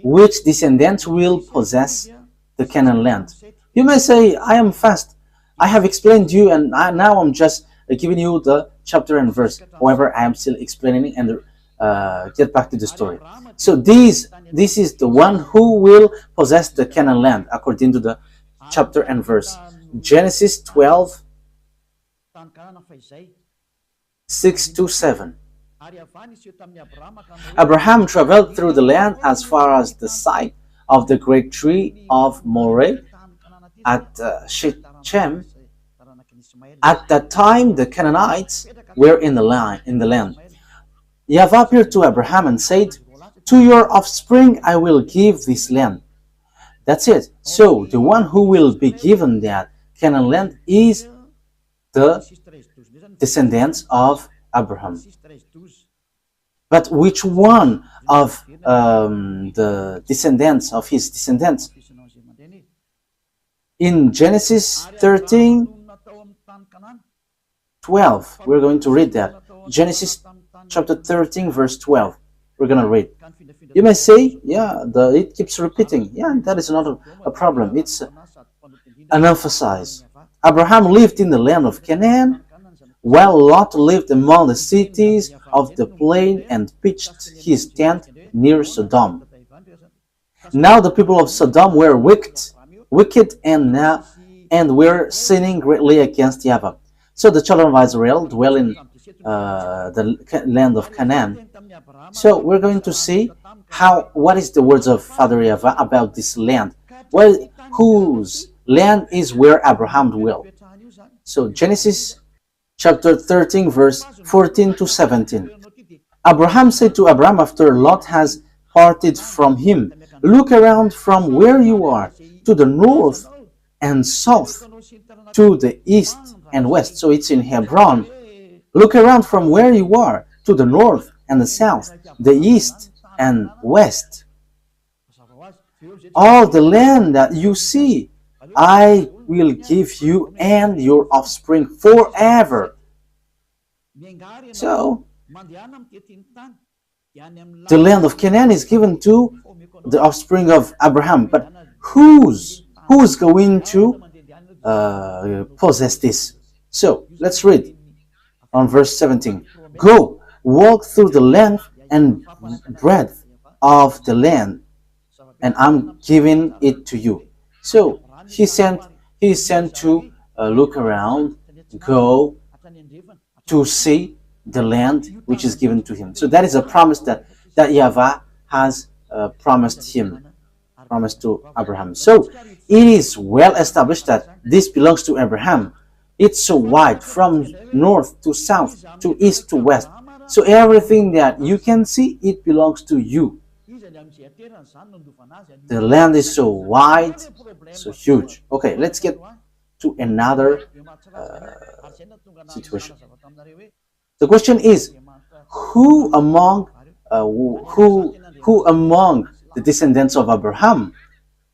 Which descendants will possess the Canaan land? You may say, I am fast. I have explained you, and now I'm just giving you the chapter and verse. However, I am still explaining and get back to the story. So this is the one who will possess the Canaan land according to the chapter and verse. Genesis 12, 6-7. Abraham traveled through the land as far as the site of the great tree of Moreh at Shechem. At that time, the Canaanites were in the land. YAHVAH appeared to Abraham and said, "To your offspring I will give this land." That's it. So the one who will be given that Canaan land is the descendants of Abraham. But which one of the descendants of his descendants? In Genesis 13:12, we're going to read that. Genesis chapter 13, verse 12. We're going to read. You may say, yeah, it keeps repeating. Yeah, that is not a problem. It's an emphasis. Abraham lived in the land of Canaan, while Lot lived among the cities of the plain and pitched his tent near Sodom. Now the people of Sodom were wicked and were sinning greatly against YAHVAH. So the children of Israel dwell in the land of Canaan. So we're going to see what is the words of Father YAHVAH about this land. Well, whose land is where Abraham dwelt. So Genesis chapter 13, verse 14-17. Abraham said to Abram after Lot has parted from him, "Look around from where you are, to the north and south, to the east and west." So it's in Hebron. Look around from where you are, to the north and the south, the east and west. All the land that you see, I will give you and your offspring forever. So, the land of Canaan is given to the offspring of Abraham. But who's going to possess this? So, let's read on verse 17. go, walk through the length and breadth of the land, and I'm giving it to you. So he sent to look around, go to see the land which is given to him. So that is a promise that YAHVAH has promised to Abraham. So it is well established that this belongs to Abraham. It's so wide, from north to south, to east to west. So everything that you can see, it belongs to you. The land is so wide, so huge. Okay, let's get to another situation. The question is, who among the descendants of Abraham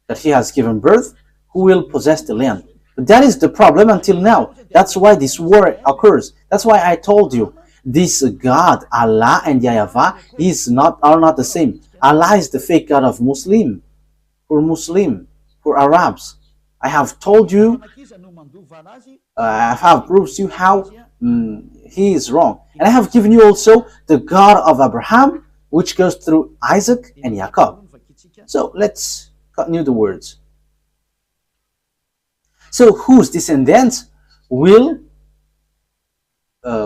that he has given birth, who will possess the land? But that is the problem until now. That's why this war occurs. That's why I told you, this God, Allah and YAHVAH, are not the same. Allah is the fake God of Muslim, for Arabs. I have told you, I have proved you how he is wrong. And I have given you also the God of Abraham, which goes through Isaac and Jacob. So let's continue the words. So whose descendants will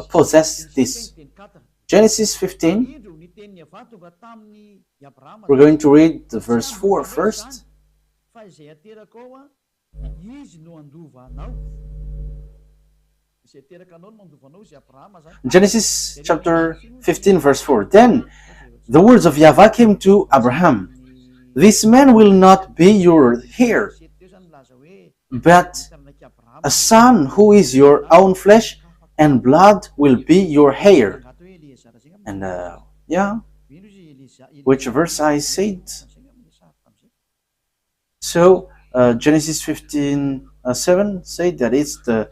possess this? Genesis 15. We're going to read the verse 4 first. Genesis chapter 15 verse 4. Then the words of YAHVAH came to Abraham. This man will not be your heir, but a son who is your own flesh and blood will be your heir. And which verse I said? So Genesis 15:7 said that it's the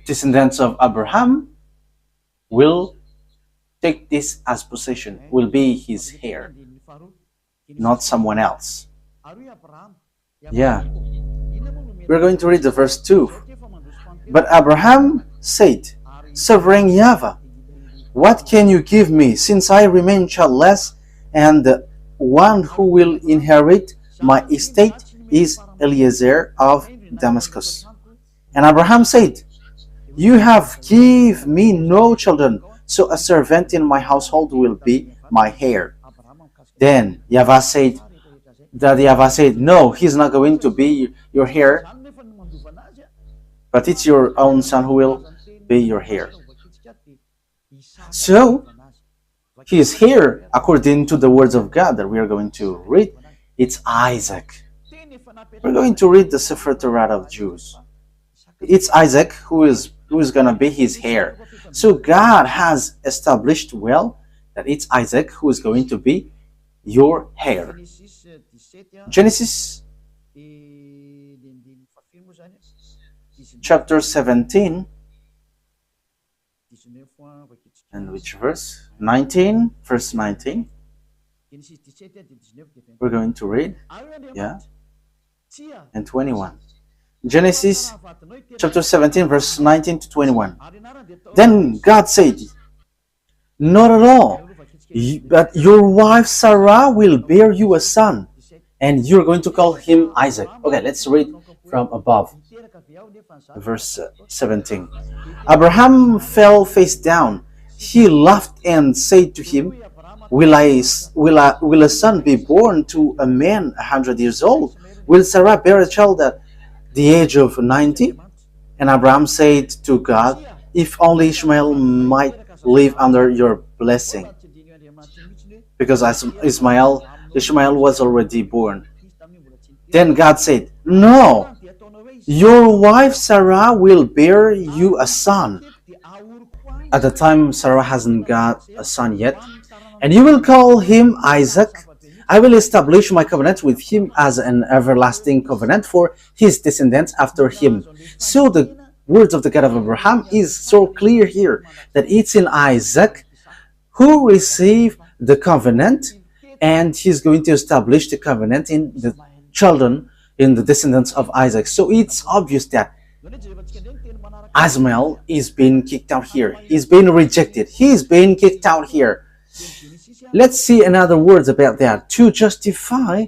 descendants of Abraham will take this as possession, will be his heir, not someone else. Yeah. We're going to read the verse 2. But Abraham said, Sovereign YAHVAH, what can you give me, since I remain childless, and the one who will inherit my estate is Eliezer of Damascus? And Abraham said, You have given me no children, so a servant in my household will be my heir. Then YAHVAH said, No, he's not going to be your heir, but it's your own son who will be your heir. So, his heir, according to the words of God that we are going to read, it's Isaac. We're going to read the Sefer Torah of Jews. It's Isaac who is going to be his heir. So God has established well that it's Isaac who is going to be your heir. Genesis chapter 17, and which verse? 19, verse 19. We're going to read, and 21. Genesis chapter 17, verse 19 to 21. Then God said, Not at all, but your wife Sarah will bear you a son, and you're going to call him Isaac. Okay, let's read from above. Verse 17. Abraham fell face down. He laughed and said to him, Will a son be born to a man 100 years old? Will Sarah bear a child at the age of 90? And Abraham said to God, If only Ishmael might live under your blessing. Because Ishmael was already born. Then God said, No, your wife Sarah will bear you a son. At the time, Sarah hasn't got a son yet. And you will call him Isaac. I will establish my covenant with him as an everlasting covenant for his descendants after him. So the words of the God of Abraham is so clear here that it's in Isaac who received the covenant, and he's going to establish the covenant in the children, in the descendants of Isaac. So it's obvious that Ismael is being kicked out here. He's being rejected. He's being kicked out here. Let's see another words about that to justify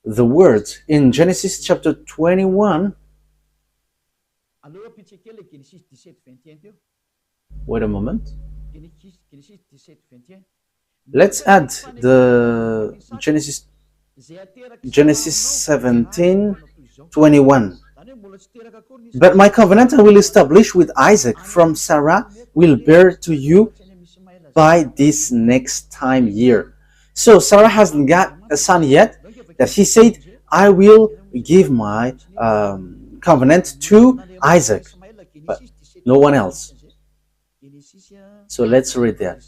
the words in Genesis chapter 21. Wait a moment. Let's add the Genesis 17:21. But my covenant I will establish with Isaac from Sarah will bear to you by this next time year. So Sarah hasn't got a son yet, that he said, I will give my covenant to Isaac, but no one else. So let's read that.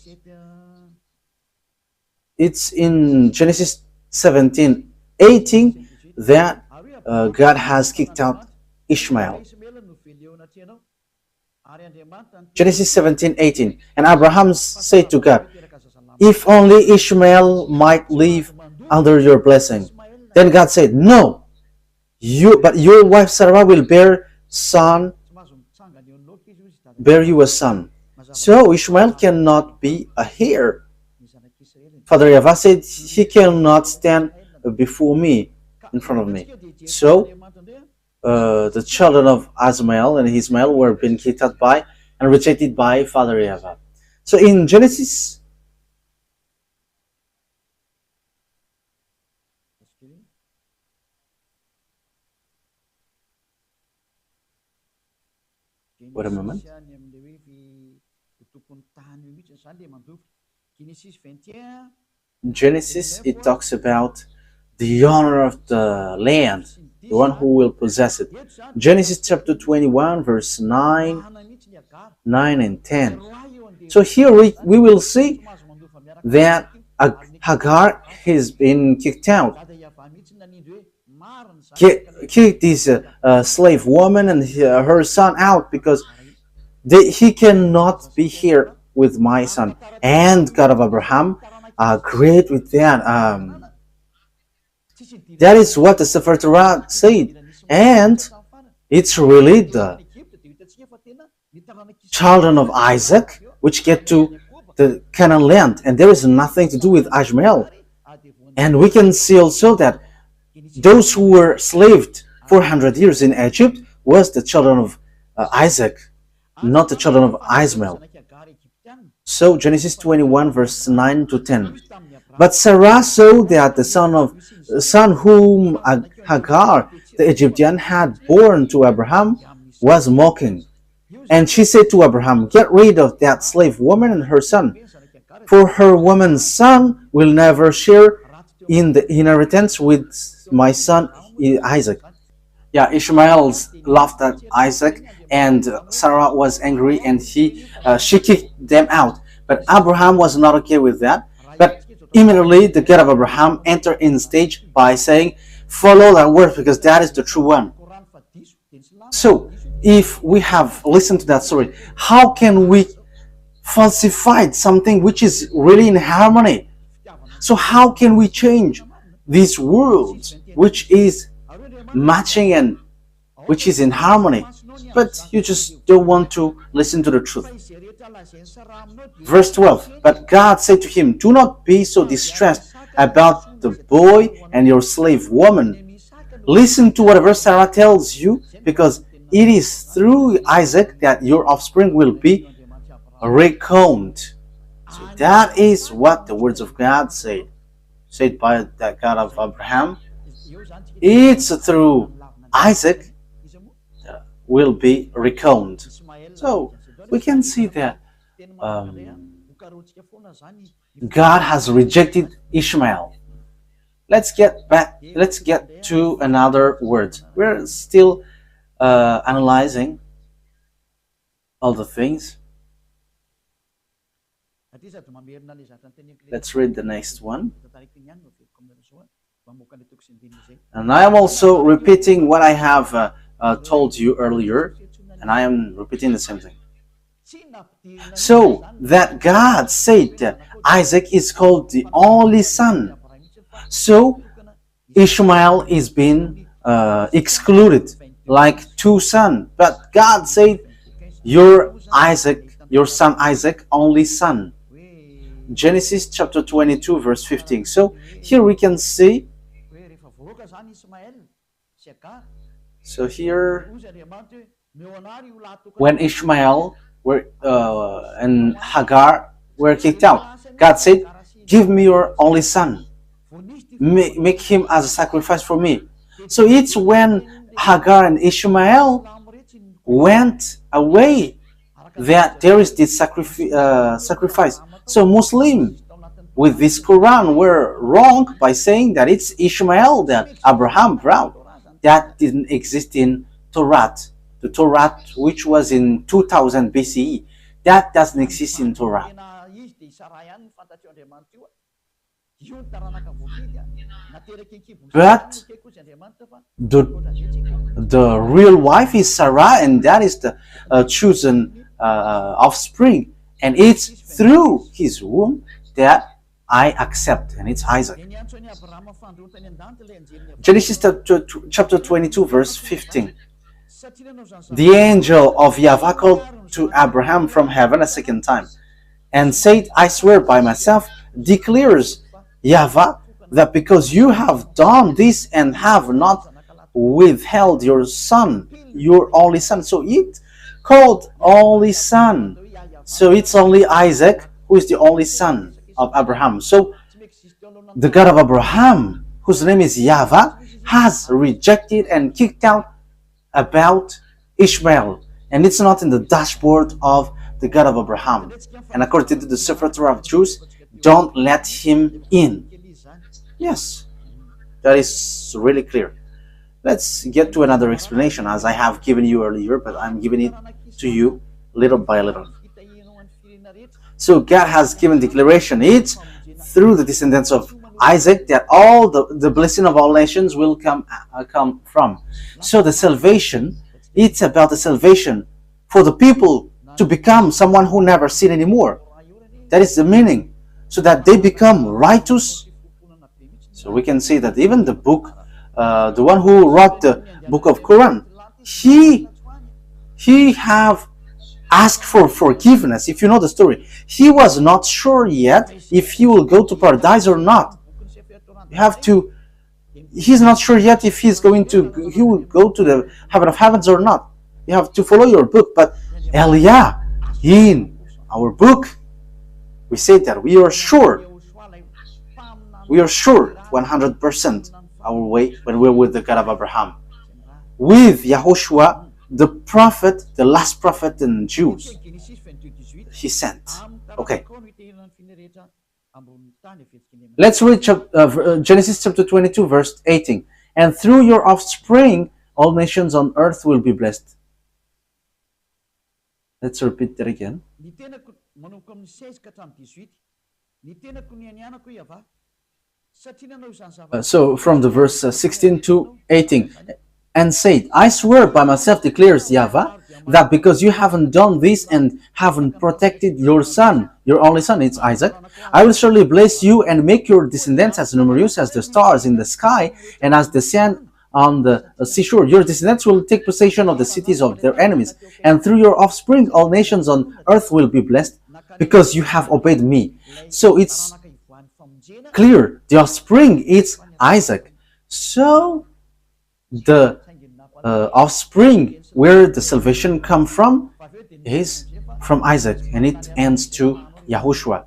It's in Genesis 17:18 that God has kicked out Ishmael. Genesis 17:18. And Abraham said to God, if only Ishmael might live under your blessing. Then God said, no, but your wife Sarah will bear you a son. So Ishmael cannot be a heir. Father YAHVAH said, he cannot stand before me, in front of me. So the children of Ismael and Ismael were being kicked out by and rejected by Father YAHVAH. So in Genesis, wait a moment. Genesis, it talks about the owner of the land, the one who will possess it. Genesis chapter 21, verse 9 and 10. So here we will see that Hagar has been kicked out. Kicked this slave woman and her son out because he cannot be here with my son. And God of Abraham agreed with that. That is what the Sefer Torah said. And it's really the children of Isaac which get to the Canaan land. And there is nothing to do with Ishmael. And we can see also that those who were slaved 400 years in Egypt was the children of Isaac, not the children of Ishmael. So Genesis 21 verse 9 to 10. But Sarah saw that the son whom Hagar the Egyptian had born to Abraham was mocking. And she said to Abraham, get rid of that slave woman and her son, for her woman's son will never share in the inheritance with my son Isaac. Yeah, Ishmael laughed at Isaac, and Sarah was angry, and she kicked them out. But Abraham was not okay with that. But immediately the God of Abraham entered in stage by saying, follow that word because that is the true one. So if we have listened to that story, how can we falsify something which is really in harmony? So how can we change these words which is matching and which is in harmony? But you just don't want to listen to the truth. Verse 12. But God said to him, do not be so distressed about the boy and your slave woman. Listen to whatever Sarah tells you, because it is through Isaac that your offspring will be reckoned. So that is what the words of God said by the God of Abraham. It's through Isaac will be reckoned. So we can see that God has rejected Ishmael. Let's get to another word. We're still analyzing all the things. Let's read the next one. And I am also repeating what I have told you earlier, and I am repeating the same thing. So that God said that Isaac is called the only son. So Ishmael is being excluded like two sons. But God said your Isaac, your son Isaac, only son. Genesis chapter 22 verse 15. So here we can see, so here when Ishmael and Hagar were kicked out, God said, give me your only son, make him as a sacrifice for me. So it's when Hagar and Ishmael went away that there is this sacrifice. So Muslim with this Quran were wrong by saying that it's Ishmael that Abraham brought. That didn't exist in Torah. The Torah, which was in 2000 BCE, that doesn't exist in Torah. But the real wife is Sarah, and that is the chosen offspring, and it's through his womb that I accept, and it's Isaac. Genesis chapter 22 verse 15. The angel of YAHVAH called to Abraham from heaven a second time and said, I swear by myself, declares YAHVAH, that because you have done this and have not withheld your son, your only son. So it called only son. So it's only Isaac who is the only son of Abraham. So the God of Abraham, whose name is YAHVAH, has rejected and kicked out about Ishmael, and it's not in the dashboard of the God of Abraham. And according to the Sefer Torah of Jews, don't let him in. Yes, that is really clear. Let's get to another explanation, as I have given you earlier, but I'm giving it to you little by little. So God has given declaration. It's through the descendants of Isaac that all the blessing of all nations will come from. So the salvation, it's about the salvation for the people to become someone who never sin anymore. That is the meaning, so that they become righteous. So we can see that even the book, the one who wrote the book of Quran, he have asked for forgiveness. If you know the story, he was not sure yet if he will go to paradise or not. You have to, he's not sure yet if he will go to the heaven of heavens or not. You have to follow your book. But Elia, in our book, we say that we are sure 100% our way when we're with the God of Abraham, with YAHOSHUAH, the prophet, the last prophet in Jews he sent. Okay, let's read Genesis chapter 22 verse 18. And through your offspring all nations on earth will be blessed. Let's repeat that again. So from the verse 16 to 18. And said, I swear by myself, declares YAHVAH, that because you haven't done this and haven't protected your son, your only son, it's Isaac, I will surely bless you and make your descendants as numerous as the stars in the sky and as the sand on the seashore. Your descendants will take possession of the cities of their enemies, and through your offspring all nations on earth will be blessed, because you have obeyed me. So it's clear, the offspring is Isaac. So the offspring where the salvation come from is from Isaac, and it ends to YAHOSHUAH.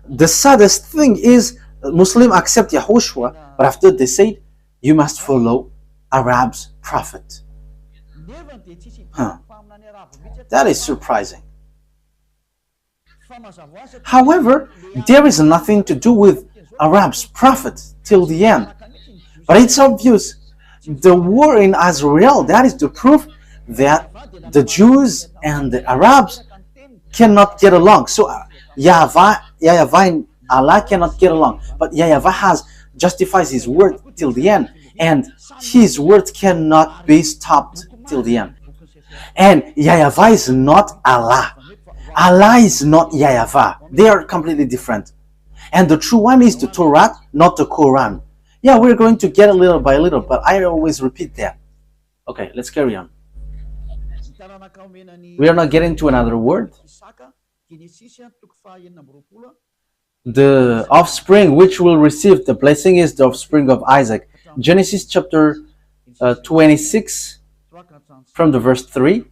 The saddest thing is Muslims accept YAHOSHUAH, but after they say you must follow Arab's prophet. That is surprising. However, there is nothing to do with Arab's prophet till the end. But it's obvious, the war in Israel, that is the proof that the Jews and the Arabs cannot get along. So YAHVAH and Allah cannot get along. But YAHVAH justifies his word till the end, and his word cannot be stopped till the end. And YAHVAH is not Allah. Allah is not YAHVAH. They are completely different. And the true one is the Torah, not the Quran. Yeah, we're going to get a little by little, but I always repeat that. Okay, let's carry on. We are not getting to another word. The offspring which will receive the blessing is the offspring of Isaac. Genesis chapter 26 from the verse 3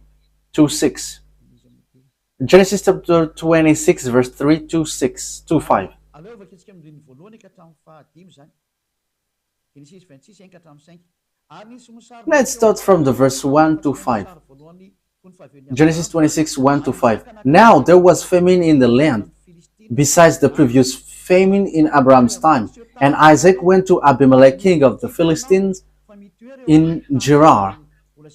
to 6. Genesis chapter 26 verse 3 to 6 to 5. Let's start from the verse 1 to 5. Genesis 26, 1 to 5. Now there was famine in the land, besides the previous famine in Abraham's time. And Isaac went to Abimelech, king of the Philistines, in Gerar.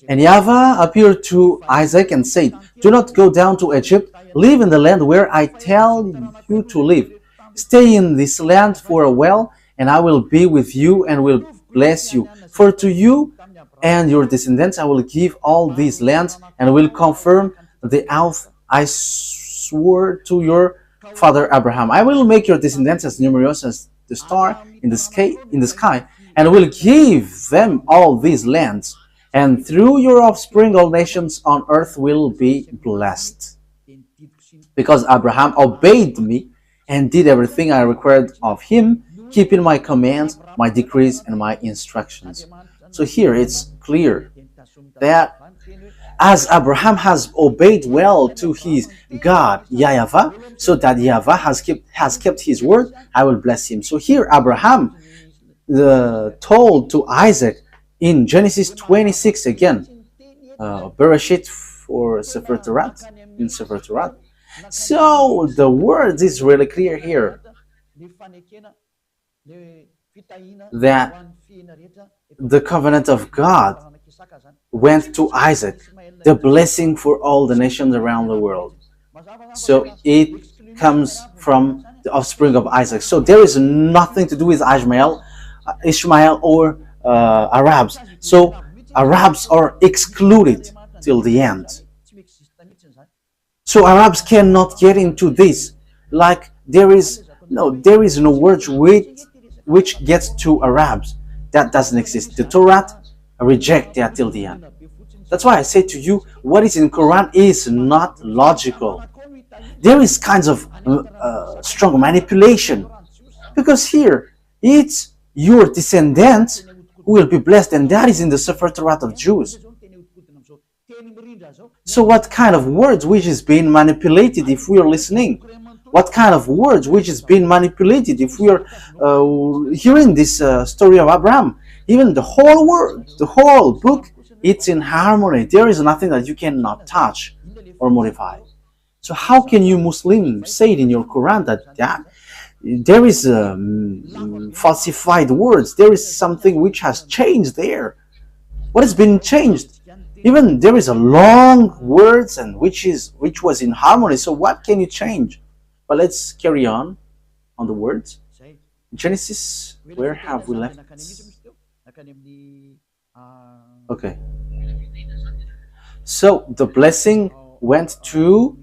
And YAHVAH appeared to Isaac and said, do not go down to Egypt. Live in the land where I tell you to live. Stay in this land for a while, and I will be with you and will bless you. For to you and your descendants I will give all these lands, and will confirm the oath I swore to your father Abraham. I will make your descendants as numerous as the star in the sky, and will give them all these lands. And through your offspring all nations on earth will be blessed. Because Abraham obeyed me and did everything I required of him, keeping my commands, my decrees, and my instructions. So here it's clear that as Abraham has obeyed well to his God, YAHVAH, so that YAHVAH has kept his word, I will bless him. So here Abraham told to Isaac in Genesis 26 again, Bereshit for Sefer Torah, in Sefer Torah. So the word is really clear here that the covenant of God went to Isaac, the blessing for all the nations around the world. So it comes from the offspring of Isaac. So there is nothing to do with Ishmael or Arabs. So Arabs are excluded till the end. So Arabs cannot get into this. Like there is no word which gets to Arabs. That doesn't exist. The Torah reject that till the end. That's why I say to you, what is in Quran is not logical. There is kinds of strong manipulation, because here it's your descendants who will be blessed, and that is in the Sefer Torah of Jews. So what kind of words which is being manipulated if we are listening? What kind of words which is being manipulated if we are hearing this story of Abraham? Even the whole word, the whole book, it's in harmony. There is nothing that you cannot touch or modify. So how can you Muslims say it in your Quran that there is falsified words? There is something which has changed there. What has been changed? Even there is a long words and which was in harmony. So what can you change? But let's carry on the words. Genesis, where have we left? Okay. So the blessing went to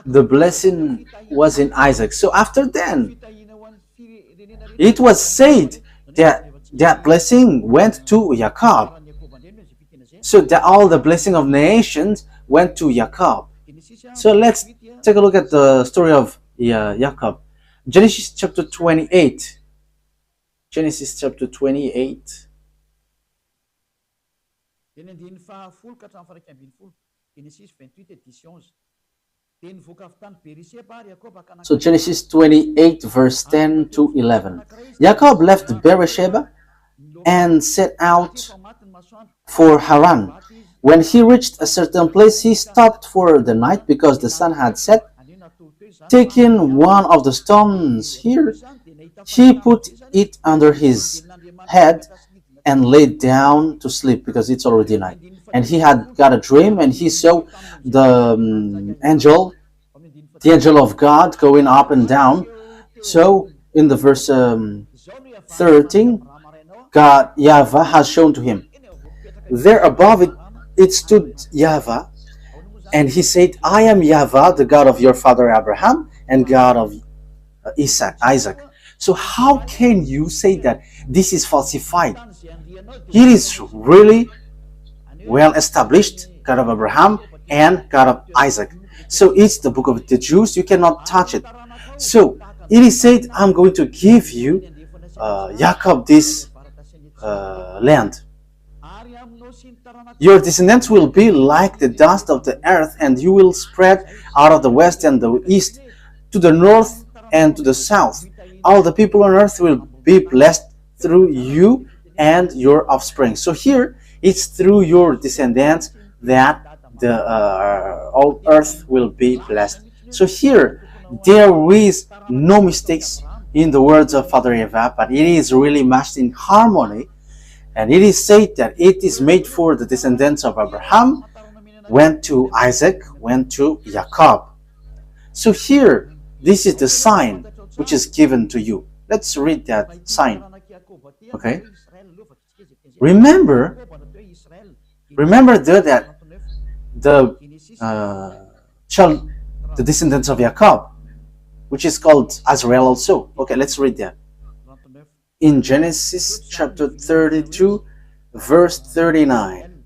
the blessing was in Isaac. So after then, it was said that blessing went to Jacob. So that all the blessing of nations went to Jacob. So let's take a look at the story of Jacob. Genesis chapter 28. Genesis chapter 28. So Genesis 28 verse 10 to 11. Jacob left Beersheba and set out for Haran. When he reached a certain place, he stopped for the night because the sun had set. Taking one of the stones here, he put it under his head and lay down to sleep because it's already night. And he had got a dream, and he saw the angel of God going up and down. So in the verse 13, God, YAHVAH has shown to him. There above it stood YAHVAH, and he said, I am YAHVAH, the God of your father Abraham and God of Isaac. So how can you say that this is falsified? He is really well established, God of Abraham and God of Isaac. So it's the book of the Jews, you cannot touch it. So it is said, I'm going to give you, Jacob, this land. Your descendants will be like the dust of the earth, and you will spread out of the west and the east, to the north and to the south. All the people on earth will be blessed through you and your offspring. So here, it's through your descendants that the all earth will be blessed. So here, there is no mistakes in the words of Father YAHVAH, but it is really matched in harmony. And it is said that it is made for the descendants of Abraham, went to Isaac, went to Jacob. So here, this is the sign which is given to you. Let's read that sign. Okay? Remember that the the descendants of Jacob, which is called Azrael also. Okay, let's read that. In Genesis chapter 32, verse 39.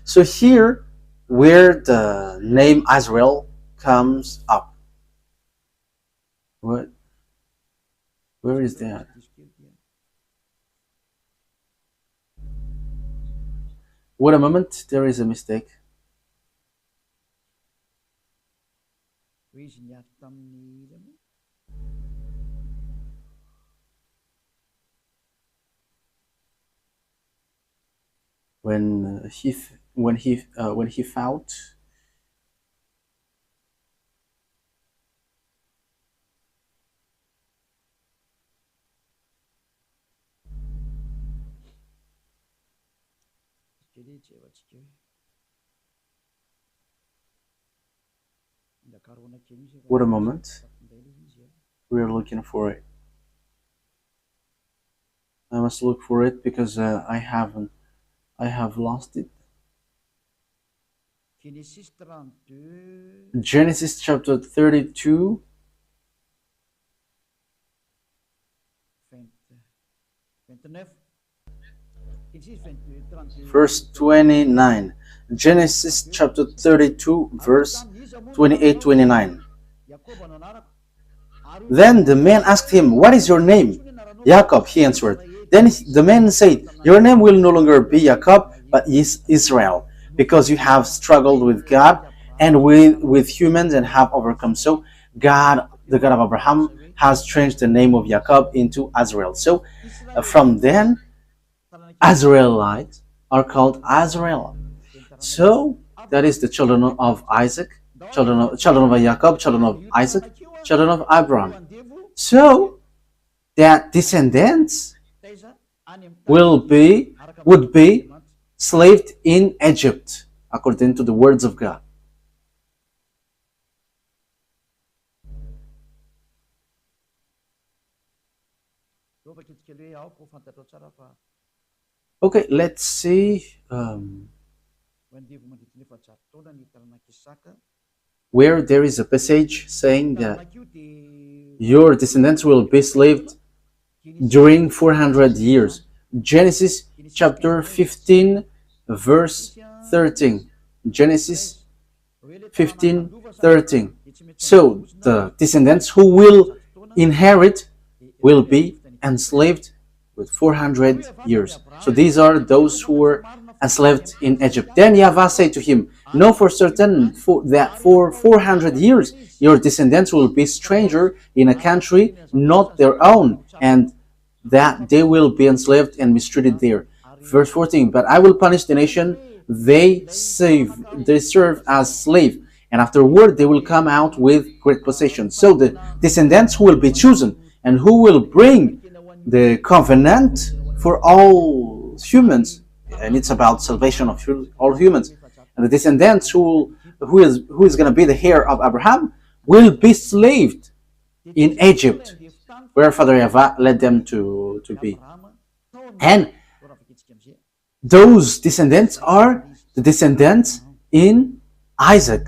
So here, where the name Azrael comes up. What? Where is that? Wait a moment, there is a mistake. When he found Wait a moment. We're looking for it. I must look for it because I have lost it. Genesis chapter 32. Verse 29. Genesis chapter 32, verse 28-29. Then the man asked him, "What is your name?" "Jacob," he answered. Then the man said, "Your name will no longer be Jacob, but is Israel, because you have struggled with God and with humans and have overcome." So God, the God of Abraham, has changed the name of Jacob into Azrael. So from then, Azraelites are called Azrael. So that is the children of Isaac, children of Jacob, children of Isaac, children of Abraham. So that descendants would be slaved in Egypt, according to the words of God. Okay, let's see where there is a passage saying that your descendants will be slaved during 400 years. Genesis chapter 15, verse 13. Genesis 15:13. So the descendants who will inherit will be enslaved with 400 years. So these are those who were enslaved in Egypt. Then YAHVAH said to him, "Know for certain that for 400 years your descendants will be stranger in a country not their own, and that they will be enslaved and mistreated there." Verse 14, "But I will punish the nation they serve as slave, and afterward they will come out with great possession." So the descendants who will be chosen and who will bring the covenant for all humans, and it's about salvation of all humans, and the descendants who is going to be the heir of Abraham will be slaved in Egypt, where Father YAHVAH led them to be. And those descendants are the descendants in Isaac.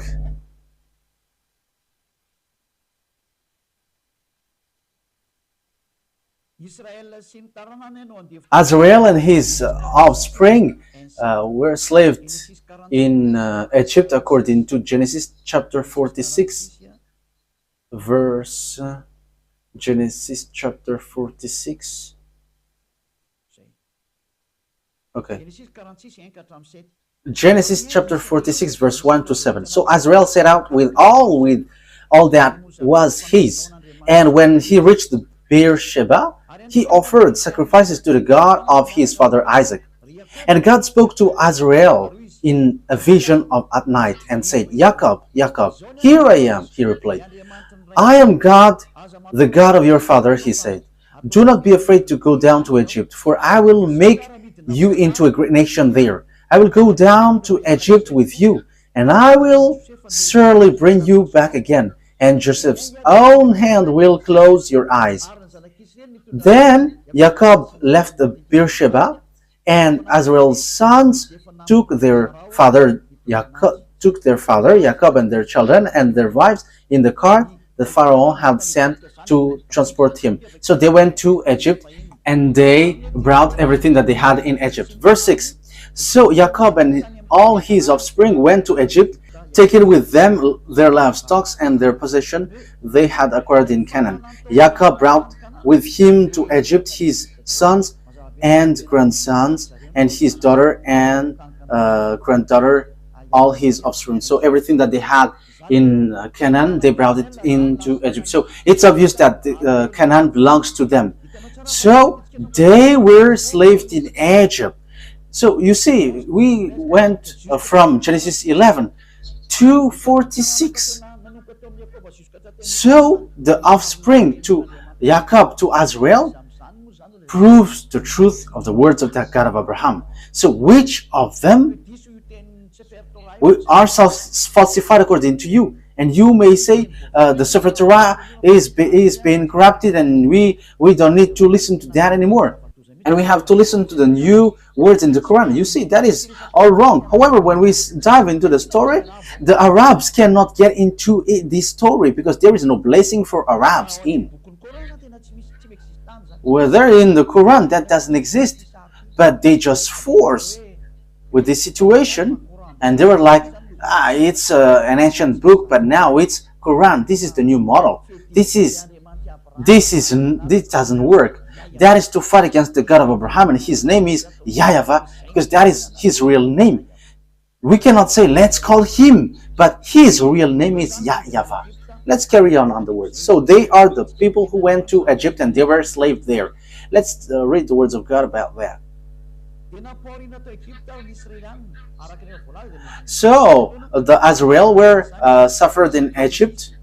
Azrael and his offspring were enslaved in Egypt according to Genesis chapter 46, verse Genesis chapter 46. Okay. Genesis chapter 46, verse 1 to 7. So Azrael set out with all that was his, and when he reached the Beersheba, he offered sacrifices to the God of his father Isaac. And God spoke to Azrael in a vision at night and said, Jacob, Jacob, here I am, he replied. I am God, the God of your father, he said. Do not be afraid to go down to Egypt, for I will make you into a great nation there. I will go down to Egypt with you, and I will surely bring you back again, and Joseph's own hand will close your eyes. Then Jacob left the Beersheba, and Azrael's sons took their father Jacob and their children and their wives in the cart the Pharaoh had sent to transport him. So they went to Egypt, and they brought everything that they had in Egypt. Verse 6. So Jacob and all his offspring went to Egypt, taking with them their livestock and their possession they had acquired in Canaan. Jacob brought with him to Egypt his sons and grandsons, and his daughter and granddaughter, all his offspring. So everything that they had in Canaan, they brought it into Egypt. So it's obvious that Canaan belongs to them. So they were slaves in Egypt. So you see, we went from Genesis 11 to 46. So the offspring to Jacob to Azrael proves the truth of the words of the God of Abraham. So which of them are falsified according to you? And you may say the Sefer Torah is being corrupted, and we don't need to listen to that anymore, and we have to listen to the new words in the Quran. You see, that is all wrong. However, when we dive into the story, the Arabs cannot get into this story because there is no blessing for Arabs in. Whether in the Quran, that doesn't exist, but they just force with this situation, and they were like, it's an ancient book, but now it's Quran. This is the new model. This doesn't work. That is to fight against the God of Abraham, and his name is YAHVAH, because that is his real name. We cannot say let's call him, but his real name is YAHVAH. Let's carry on the words. So they are the people who went to Egypt and they were slaves there. Let's read the words of God about that. So the Azrael were suffered in Egypt.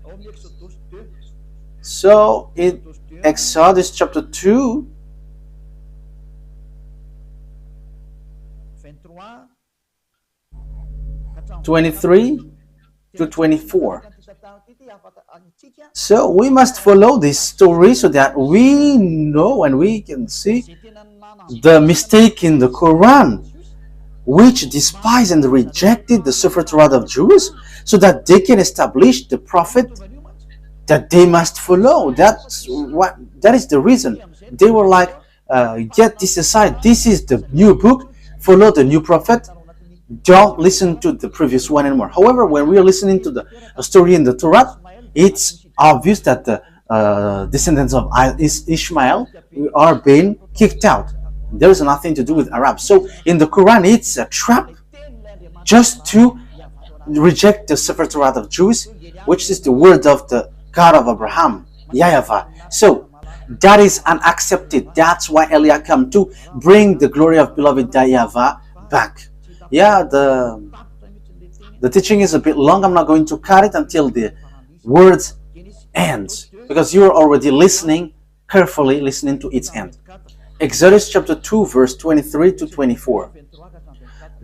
So in Exodus chapter 2, (23 to 24). So we must follow this story so that we know and we can see the mistake in the Quran, which despised and rejected the Sefer Torah of Jews, so that they can establish the prophet that they must follow. That is the reason. They were like, get this aside. This is the new book. Follow the new prophet. Don't listen to the previous one anymore. However, when we are listening to the story in the Torah, it's obvious that the descendants of Ishmael are being kicked out. There is nothing to do with Arabs. So in the Quran, it's a trap just to reject the Sefer Torah of Jews, which is the word of the God of Abraham, YAHVAH. So that is unaccepted. That's why Elia came to bring the glory of beloved YAHVAH back. Yeah, the teaching is a bit long. I'm not going to cut it until the words ends, because you are already carefully listening to its end. Exodus chapter 2, verse 23 to 24.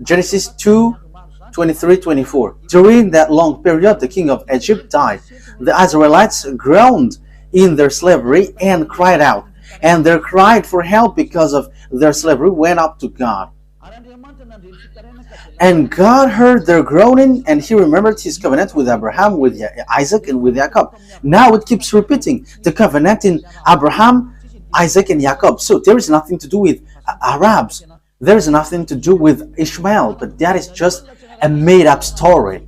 Genesis 2, 23, 24. During that long period, the king of Egypt died. The Israelites groaned in their slavery and cried out, and their cry for help because of their slavery went up to God. And God heard their groaning, and he remembered his covenant with Abraham, with Isaac, and with Jacob. Now it keeps repeating. The covenant in Abraham Isaac and Jacob. So there is nothing to do with Arabs. There is nothing to do with Ishmael, but that is just a made-up story,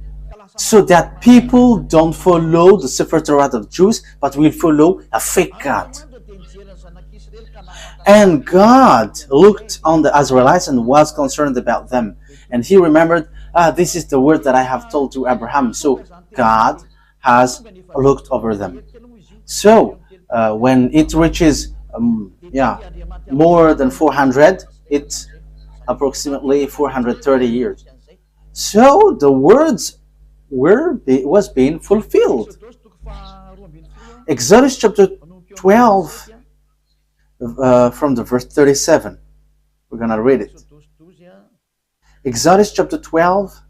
so that people don't follow the Sefer Torah of Jews, but will follow a fake God. And God looked on the Israelites and was concerned about them. And he remembered, this is the word that I have told to Abraham. So God has looked over them. So when it reaches more than 400, it's approximately 430 years. So the words was being fulfilled. Exodus chapter 12, from the verse 37. We're going to read it. Exodus chapter 12.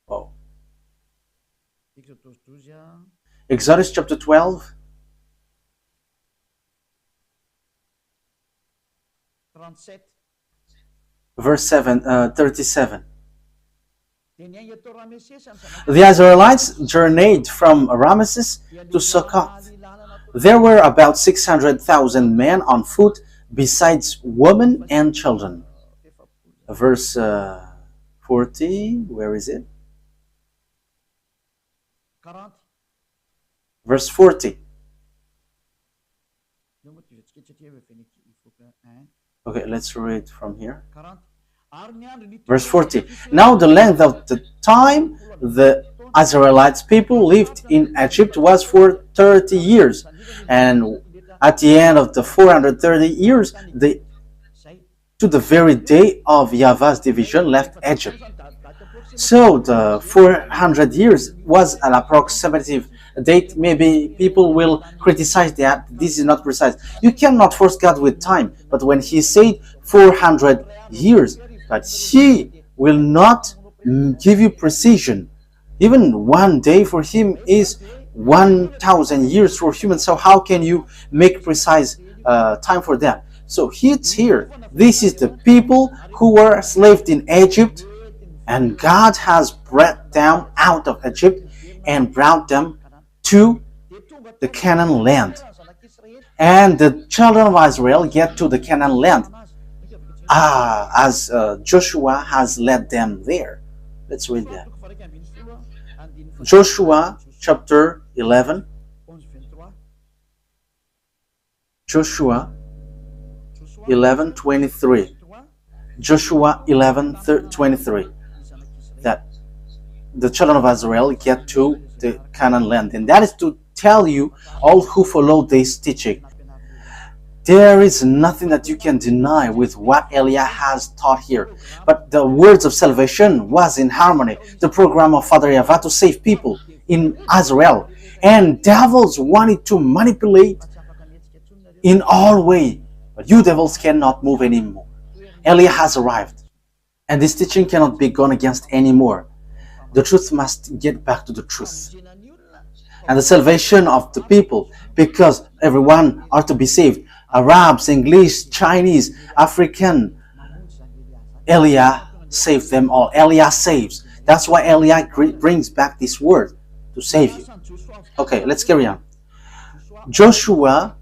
Oh. Exodus chapter 12. Verse 37. The Israelites journeyed from Ramesses to Succoth. There were about 600,000 men on foot, besides women and children. Verse 40, where is it? Verse 40. Okay, let's read from here. Verse 40. Now the length of the time the Israelites people lived in Egypt was for 30 years. And at the end of the 430 years, they, to the very day of YAHVAH's division, left Egypt. So the 400 years was an approximative date. Maybe people will criticize that this is not precise. You cannot force God with time. But when he said 400 years, but he will not give you precision. Even one day for him is 1,000 years for humans. So how can you make precise time for that? So it's here. This is the people who were enslaved in Egypt, and God has brought them out of Egypt and brought them to the Canaan land. And the children of Israel get to the Canaan land as Joshua has led them there. Let's read that. Joshua chapter 11. Joshua 11:23. Joshua 11:23. That the children of Israel get to the Canaan land, and that is to tell you all who follow this teaching. There is nothing that you can deny with what Elia has taught here. But the words of salvation was in harmony. The program of Father YAHVAH to save people in Israel. And devils wanted to manipulate in all way. But you devils cannot move anymore. Elia has arrived. And this teaching cannot be gone against anymore. The truth must get back to the truth. And the salvation of the people, because everyone are to be saved. Arabs, English, Chinese, African. Elia saved them all. Elia saves. That's why Elia brings back this word to save you. Okay, let's carry on. Joshua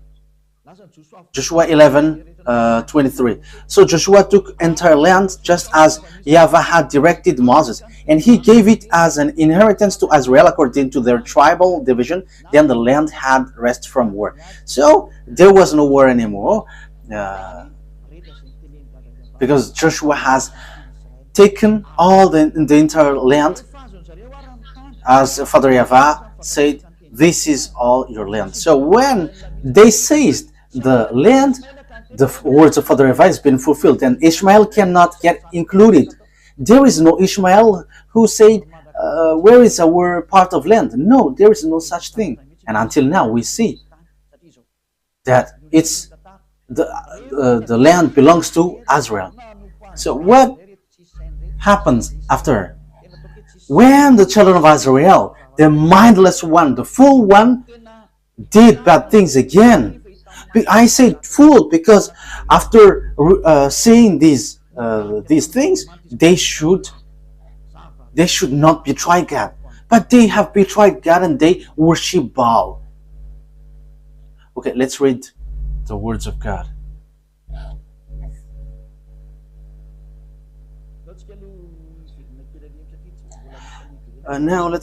11:23. So Joshua took entire land just as YAHVAH had directed Moses, and he gave it as an inheritance to Israel according to their tribal division. Then the land had rest from war. So there was no war anymore, because Joshua has taken all the entire land, as Father YAHVAH said, this is all your land. So when they seized the land, the words of Father YAHVAH has been fulfilled, and Ishmael cannot get included. There is no Ishmael who said, where is our part of land? No, there is no such thing. And until now we see that it's the land belongs to Israel. So what happens after? When the children of Israel, the mindless one, the fool one, did bad things again. I say fool because after seeing these things, they should not betray God. But they have betrayed God and they worship Baal. Okay, let's read the words of God. Now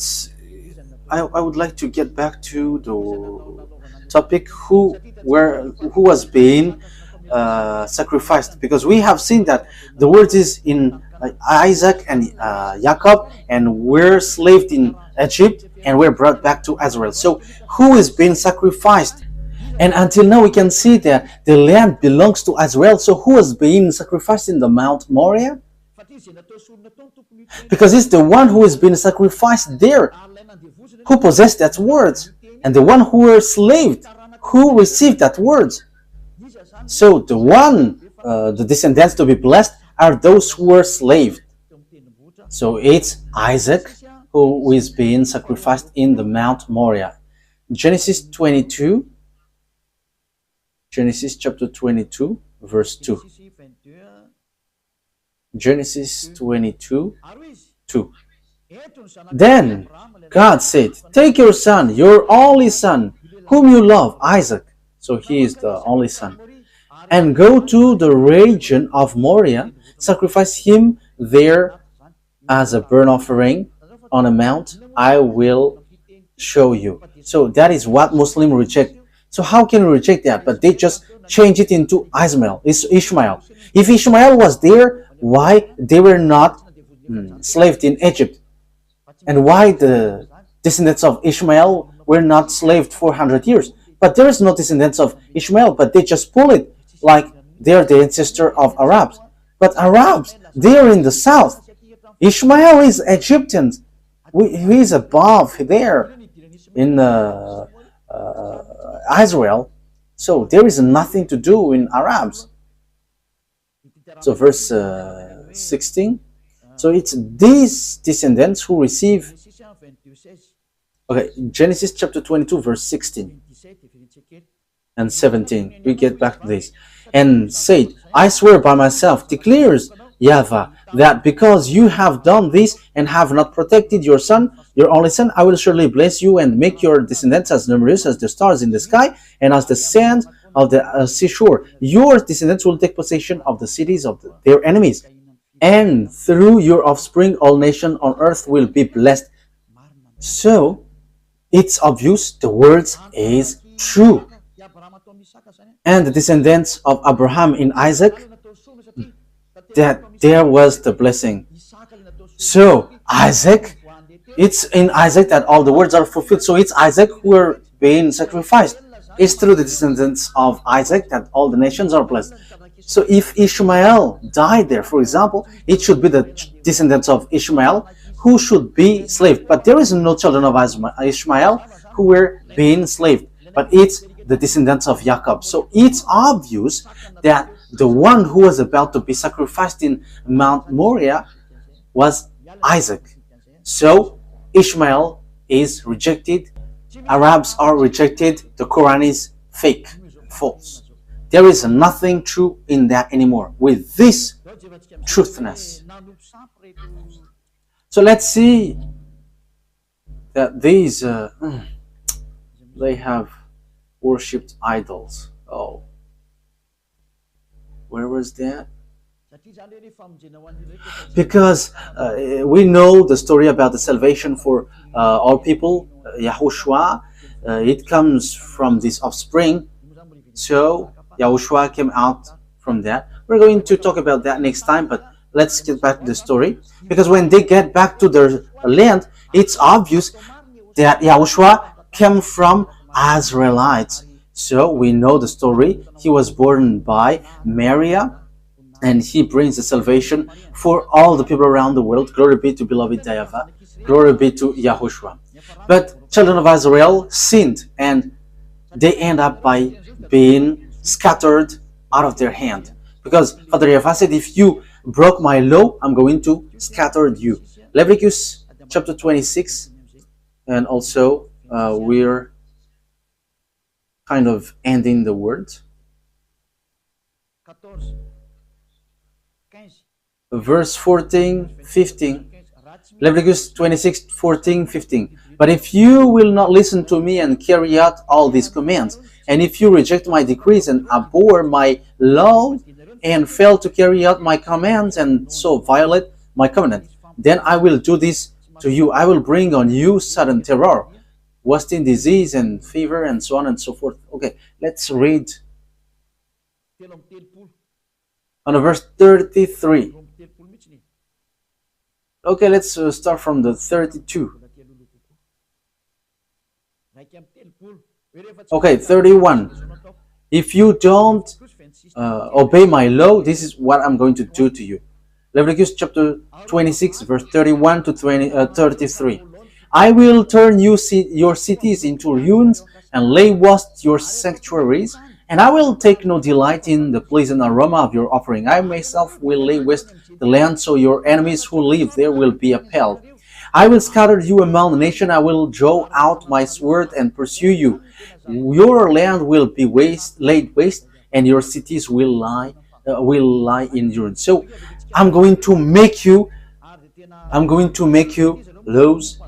I would like to get back to the topic who was being sacrificed, because we have seen that the word is in Isaac and Jacob, and we're slaved in Egypt and we're brought back to Israel. So who is being sacrificed? And until now we can see that the land belongs to Israel. So who is being sacrificed in the Mount Moriah? Because it's the one who is being sacrificed there who possessed that word, and the one who were slaved who received that word. So the descendants to be blessed are those who were slaved. So it's Isaac who is being sacrificed in the Mount Moriah. Genesis 22, Genesis chapter 22, verse 2. Genesis 22, 2. Then God said, take your son, your only son, whom you love, Isaac. So he is the only son. And go to the region of Moriah, sacrifice him there as a burnt offering on a mount I will show you. So that is what Muslims reject. So how can we reject that? But they just change it into Ishmael. If Ishmael was there, why they were not slaved in Egypt? And why the descendants of Ishmael were not slaved for 100 years? But there is no descendants of Ishmael, but they just pull it like they're the ancestor of Arabs. But Arabs, they are in the south. Ishmael is Egyptian. He is above there in Israel. So there is nothing to do in Arabs. So verse 16. So it's these descendants who receive. Okay, Genesis chapter 22, verse 16 and 17. We get back to this. And said, I swear by myself, declares YAHVAH, that because you have done this and have not protected your son, your only son, I will surely bless you and make your descendants as numerous as the stars in the sky and as the sand of the seashore. Your descendants will take possession of the cities of their enemies. And through your offspring, all nations on earth will be blessed. So, it's obvious the words is true. And the descendants of Abraham in Isaac, that there was the blessing. So, Isaac, it's in Isaac that all the words are fulfilled. So, it's Isaac who are being sacrificed. It's through the descendants of Isaac that all the nations are blessed. So if Ishmael died there, for example, it should be the descendants of Ishmael who should be enslaved. But there is no children of Ishmael who were being enslaved. But it's the descendants of Jacob. So it's obvious that the one who was about to be sacrificed in Mount Moriah was Isaac. So Ishmael is rejected. Arabs are rejected. The Quran is fake, false. There is nothing true in that anymore with this truthness. So let's see that these they have worshipped idols. Oh, where was that? Because we know the story about the salvation for all people, YAHOSHUAH. It comes from this offspring. So YAHOSHUAH came out from that. We're going to talk about that next time, but let's get back to the story. Because when they get back to their land, it's obvious that YAHOSHUAH came from Israelites. So we know the story. He was born by Maria, and he brings the salvation for all the people around the world. Glory be to beloved YAHVAH. Glory be to YAHOSHUAH. But children of Israel sinned, and they end up by being scattered out of their hand. Because Father YAHVAH said, if you broke my law, I'm going to scatter you. Leviticus chapter 26, and also we're kind of ending the word. Verse 14, 15. Leviticus 26, 14, 15. But if you will not listen to me and carry out all these commands, And if you reject my decrees and abhor my law and fail to carry out my commands and so violate my covenant, then I will do this to you. I will bring on you sudden terror, wasting disease and fever and so on and so forth. Okay, let's read on verse 33. Okay, let's start from the 32. Okay, 31. If you don't obey my law, this is what I'm going to do to you. Leviticus chapter 26, verse 31 to 33. I will turn your cities into ruins and lay waste your sanctuaries, and I will take no delight in the pleasant aroma of your offering. I myself will lay waste the land, so your enemies who live there will be appalled. I will scatter you among the nations. I will draw out my sword and pursue you. Your land will be laid waste, and your cities will lie in ruins. So I'm going to make you lose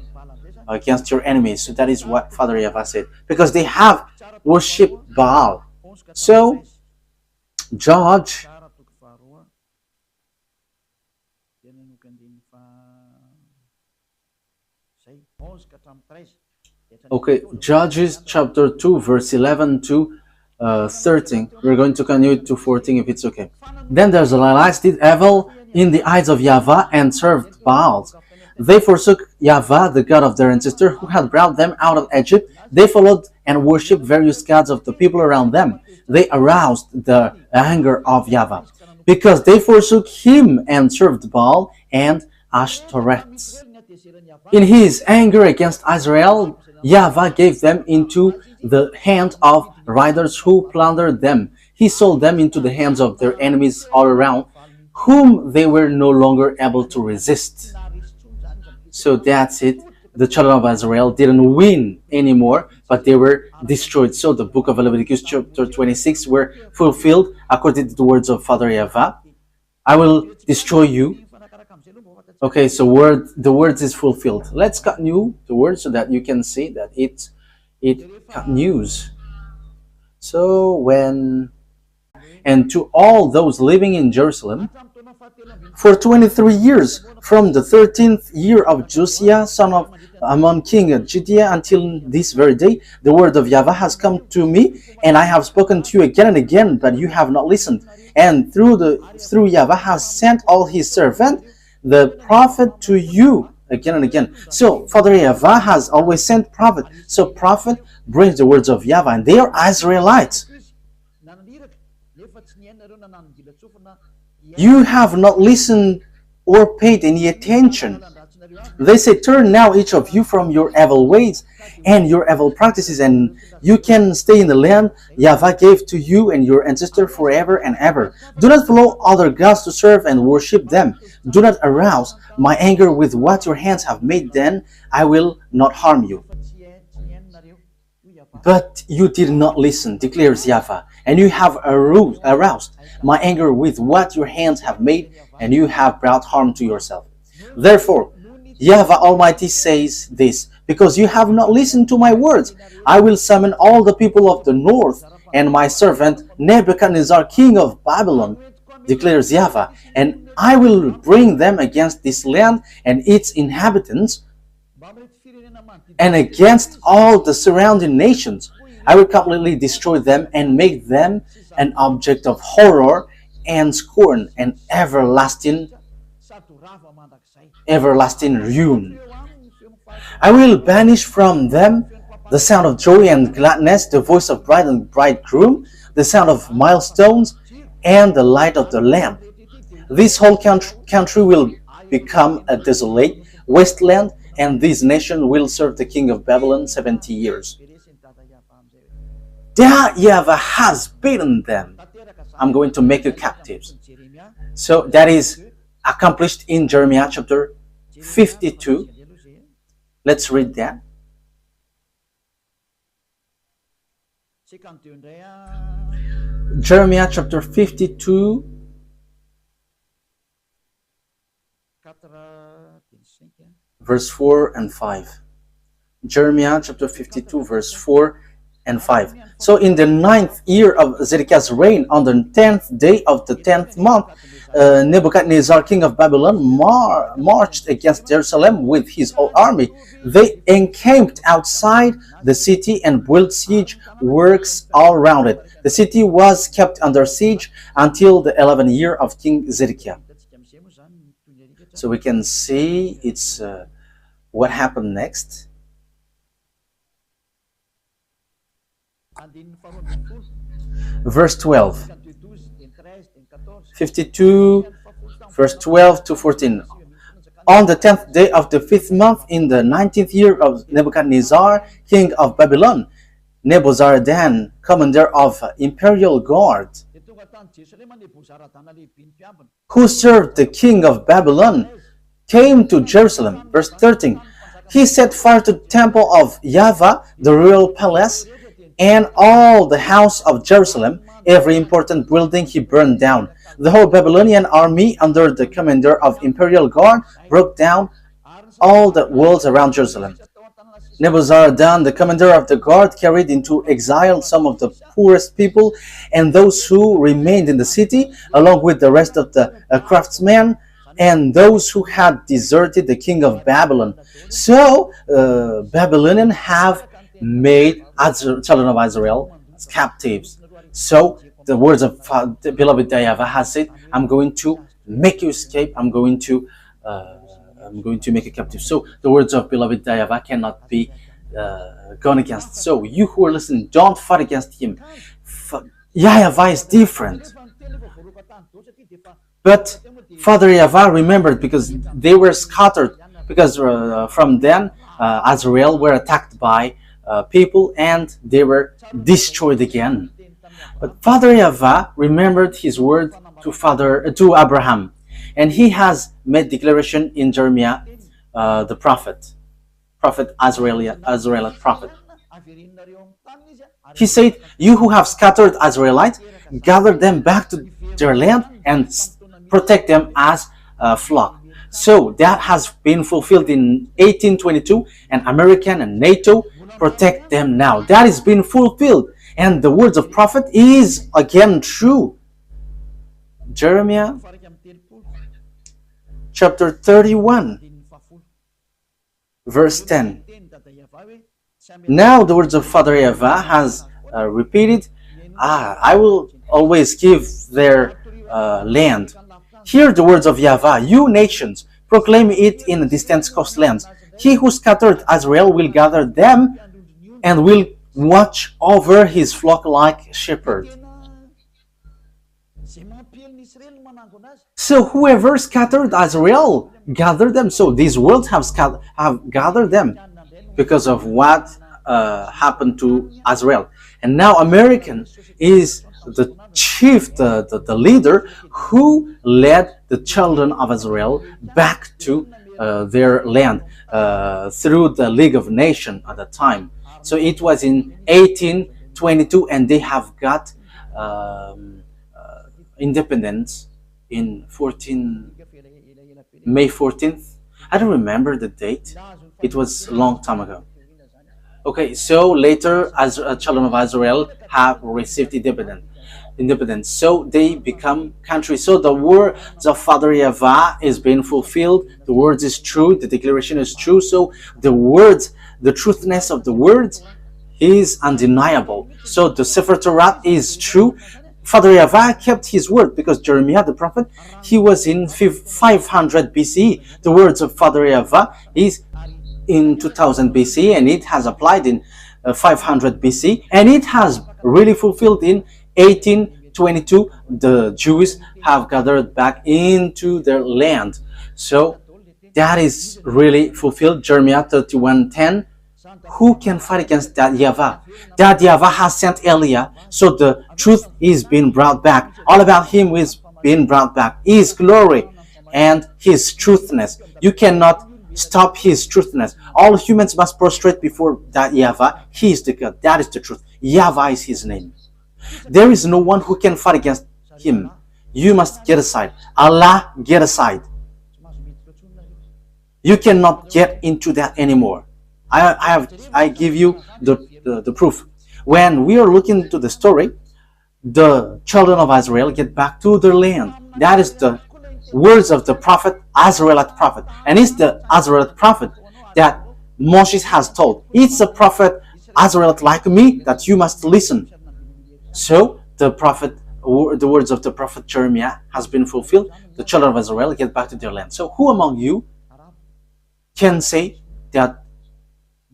against your enemies. So that is what Father YAHVAH said, because they have worshipped Baal. So judge. Okay, Judges chapter 2, verse 11 to 13. We're going to continue to 14 if it's okay. Then the Israelites did evil in the eyes of YAHVAH and served Baals. They forsook YAHVAH, the God of their ancestor, who had brought them out of Egypt. They followed and worshipped various gods of the people around them. They aroused the anger of YAHVAH, because they forsook him and served Baal and Ashtoreth. In his anger against Israel, YAHVAH gave them into the hand of riders who plundered them. He sold them into the hands of their enemies all around, whom they were no longer able to resist. So that's it. The children of Israel didn't win anymore, but they were destroyed. So the book of Leviticus chapter 26 were fulfilled according to the words of Father YAHVAH. I will destroy you. Okay, so the words is fulfilled. Let's continue the word so that you can see that it continues. So and to all those living in Jerusalem, for 23 years, from the 13th year of Josiah, son of Ammon, king of Judea, until this very day, the word of YAHVAH has come to me, and I have spoken to you again and again, but you have not listened. And through YAHVAH has sent all his servant, the prophet, to you again and again. So Father YAHVAH has always sent prophet. So prophet brings the words of YAHVAH, and they are Israelites. You have not listened or paid any attention. They say, turn now each of you from your evil ways and your evil practices, and you can stay in the land YAHVAH gave to you and your ancestor forever and ever. Do not follow other gods to serve and worship them. Do not arouse my anger with what your hands have made, then I will not harm you. But you did not listen, declares YAHVAH, and you have aroused my anger with what your hands have made, and you have brought harm to yourself. Therefore, YAHVAH Almighty says this, because you have not listened to my words, I will summon all the people of the north, and my servant Nebuchadnezzar, king of Babylon, declares YAHVAH, and I will bring them against this land and its inhabitants, and against all the surrounding nations. I will completely destroy them and make them an object of horror and scorn and everlasting ruin. I will banish from them the sound of joy and gladness, the voice of bride and bridegroom, the sound of milestones, and the light of the lamp. This whole country will become a desolate wasteland, and this nation will serve the king of Babylon 70 years. That YAHVAH has beaten them. I'm going to make you captives. So that is accomplished in Jeremiah chapter 52. Let's read that. Jeremiah chapter 52. Verse 4 and 5. Jeremiah chapter 52, verse 4 and 5. So in the 9th year of Zedekiah's reign, on the 10th day of the 10th month, Nebuchadnezzar, king of Babylon, marched against Jerusalem with his whole army. They encamped outside the city and built siege works all around it. The city was kept under siege until the 11th year of King Zedekiah. So we can see it's what happened next. Verse 12, 52, verse 12 to 14. On the 10th day of the 5th month, in the 19th year of Nebuchadnezzar, king of Babylon, Nebuzaradan, commander of imperial guard, who served the king of Babylon, came to Jerusalem. Verse 13. He set fire to the temple of YAHVAH, the royal palace, and all the house of Jerusalem. Every important building he burned down. The whole Babylonian army, under the commander of imperial guard, broke down all the walls around Jerusalem. Nebuzaradan, the commander of the guard, carried into exile some of the poorest people and those who remained in the city, along with the rest of the craftsmen and those who had deserted the king of Babylon. So Babylonians have made children of Israel captives. So the words of the beloved YAHVAH has said, I'm going to make you escape. I'm going to make you captive. So the words of beloved YAHVAH cannot be gone against. So you who are listening, don't fight against him. YAHVAH is different. But Father YAHVAH remembered, because they were scattered, because from then Israel were attacked by people and they were destroyed again. But Father YAHVAH remembered his word to Abraham, and he has made declaration in Jeremiah, the prophet Israelite prophet. He said, "You who have scattered Israelites, gather them back to their land and protect them as a flock." So that has been fulfilled in 1822, and American and NATO protect them now. That is being fulfilled, and the words of prophet is again true. Jeremiah chapter 31, verse 10. Now the words of Father YAHVAH has repeated, I will always give their land. Hear the words of YAHVAH, you nations, proclaim it in distant coastlands. He who scattered Israel will gather them and will watch over his flock like shepherd. So whoever scattered Israel, gather them. So these worlds have gathered them because of what happened to Israel. And now American is the chief, the leader who led the children of Israel back to their land through the League of Nations at the time. So it was in 1822, and they have got independence in May 14th. I don't remember the date. It was a long time ago. Okay, so later, as children of Israel have received independence, so they become country. So the words of Father YAHVAH is being fulfilled. The words is true. The declaration is true. So the words, the truthness of the words is undeniable. So the Sefer Torah is true. Father YAHVAH kept his word, because Jeremiah the prophet, he was in 500 BCE. The words of Father YAHVAH is in 2000 BC, and it has applied in 500 BC, and it has really fulfilled in 1822. The Jews have gathered back into their land. So that is really fulfilled. Jeremiah 31:10. Who can fight against that YAHVAH? That YAHVAH has sent Elijah, so the truth is being brought back. All about him is being brought back. His glory and his truthness. You cannot stop his truthness. All humans must prostrate before that YAHVAH. He is the God. That is the truth. YAHVAH is his name. There is no one who can fight against him. You must get aside. Allah, get aside. You cannot get into that anymore. I give you the proof. when we are looking into the story, the children of Israel get back to their land. That is the words of the prophet, Israelite prophet. And it's the Israelite prophet that Moses has told. It's a prophet, Israelite like me, that you must listen. So the words of the prophet Jeremiah has been fulfilled. The children of Israel get back to their land. So who among you can say that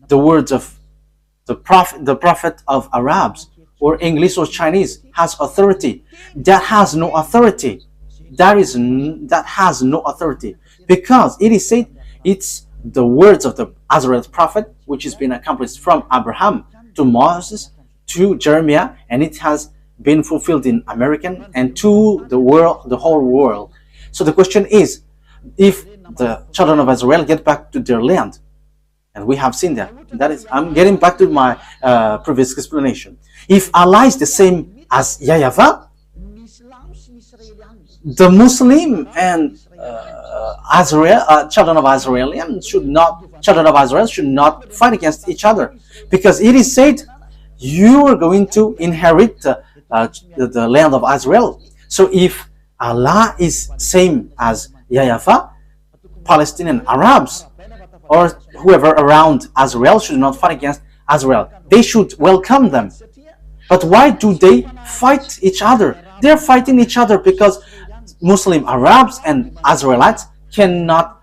the words of the prophet of Arabs or English or Chinese has authority? That has no authority. That has no authority, because it is said it's the words of the Israelite prophet, which has been accomplished from Abraham to Moses to Jeremiah, and it has been fulfilled in American and to the world, the whole world. So the question is, if the children of Israel get back to their land, and we have seen that. That is, I'm getting back to my previous explanation. If Allah is the same as YAHVAH, the Muslim and children of Israel should not fight against each other, because it is said you are going to inherit the land of Israel. So if Allah is same as YAHVAH, Palestinian Arabs or whoever around Israel should not fight against Israel. They should welcome them. But why do they fight each other? They're fighting each other because Muslim Arabs and Israelites cannot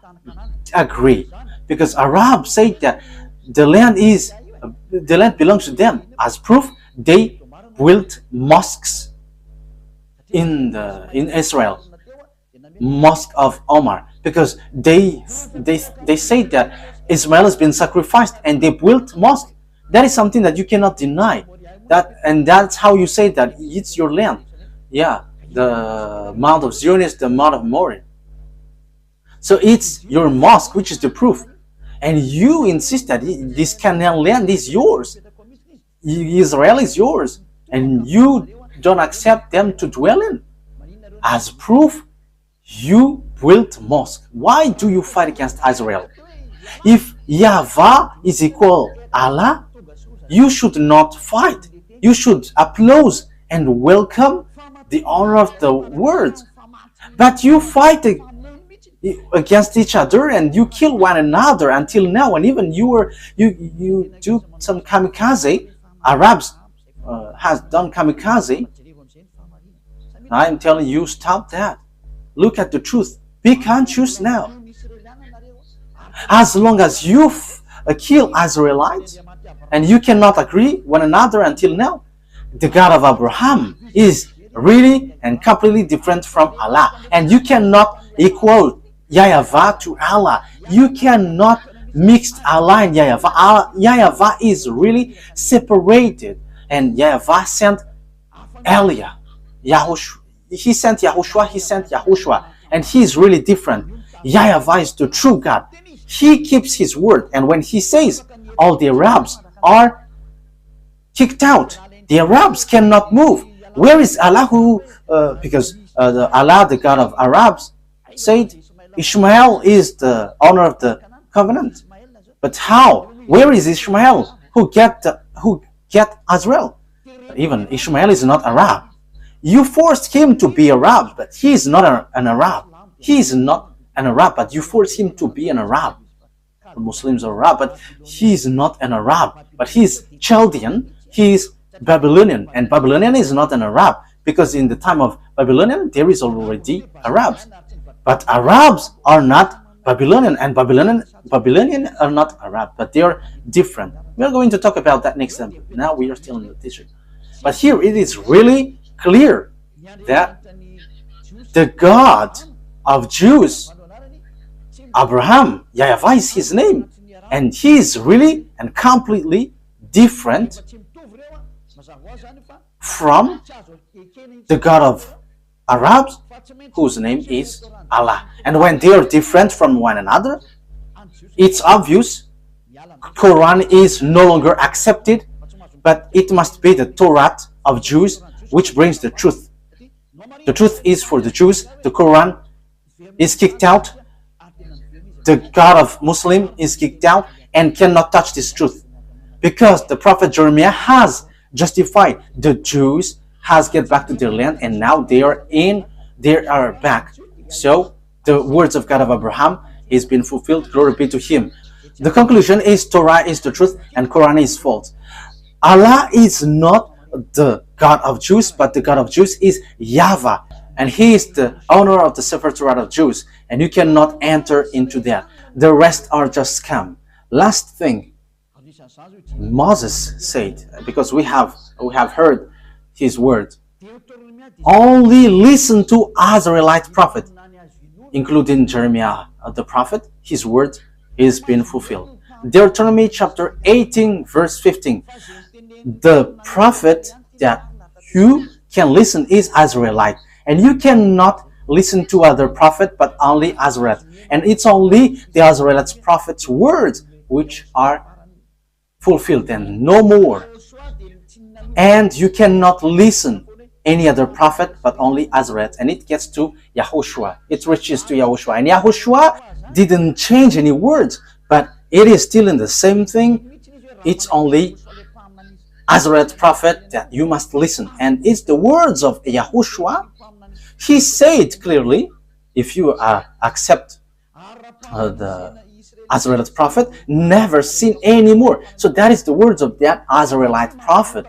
agree. Because Arabs say that the land belongs to them. As proof, they built mosques in Israel, Mosque of Omar, because they say that Ismail has been sacrificed and they built mosque. That is something that you cannot deny. And that's how you say that it's your land. Yeah, the Mount of Zion is the Mount of Moriah. So it's your mosque, which is the proof. And you insist that this Canaan land is yours. Israel is yours. And you don't accept them to dwell in. As proof, you built mosque. Why do you fight against Israel? If YAHVAH is equal Allah, you should not fight. You should applaud and welcome the honor of the words. But you fight against each other and you kill one another until now, and even you do some kamikaze. Arabs has done kamikaze. I am telling you, stop that. Look at the truth. Be conscious now. As long as you kill Israelites and you cannot agree one another until now, the God of Abraham is really and completely different from Allah. And you cannot equal YAHVAH to Allah. You cannot mix Allah and YAHVAH. YAHVAH is really separated. And YAHVAH sent Elia. He sent YAHOSHUAH. And he is really different. YAHVAH is the true God. He keeps his word. And when he says all the Arabs are kicked out, the Arabs cannot move. Where is Allah because Allah, the God of Arabs, said Ishmael is the owner of the covenant. But how? Where is Ishmael who get Israel? Even Ishmael is not Arab. You forced him to be Arab, but he is not an Arab. He is not an Arab, but you forced him to be an Arab. The Muslims are Arab, but he is not an Arab. But he is Chaldean, he is Babylonian, and Babylonian is not an Arab, because in the time of Babylonian there is already Arabs. But Arabs are not Babylonian, and Babylonian are not Arab, but they are different. We are going to talk about that next time. Now we are still in the teaching. But here it is really clear that the God of Jews, Abraham, YAHVAH is his name, and he is really and completely different from the God of Arabs, whose name is Allah. And when they are different from one another, it's obvious Quran is no longer accepted, but it must be the Torah of Jews which brings the truth. The truth is for the Jews. The Quran is kicked out. The God of Muslim is kicked out and cannot touch this truth, because the prophet Jeremiah has justified. The Jews has get back to their land, and now they are back. So the words of God of Abraham is been fulfilled. Glory be to Him. The conclusion is Torah is the truth and Quran is false. Allah is not the God of Jews, but the God of Jews is YAHVAH, and He is the owner of the Sefer Torah of Jews, and you cannot enter into that. The rest are just scam. Last thing, Moses said, because we have heard his word, only listen to Israelite prophet, including Jeremiah the prophet. His word is being fulfilled. Deuteronomy chapter 18 verse 15. The prophet that you can listen is Israelite, and you cannot listen to other prophet but only Israelite, and it's only the Israelite prophet's words which are fulfilled and no more. And you cannot listen any other prophet but only Israelite, and it gets to YAHOSHUAH. It reaches to YAHOSHUAH, and YAHOSHUAH didn't change any words, but it is still in the same thing. It's only Israelite prophet that you must listen, and it's the words of YAHOSHUAH. He said clearly, if you accept the Israelite prophet, never sin anymore. So that is the words of that Israelite prophet.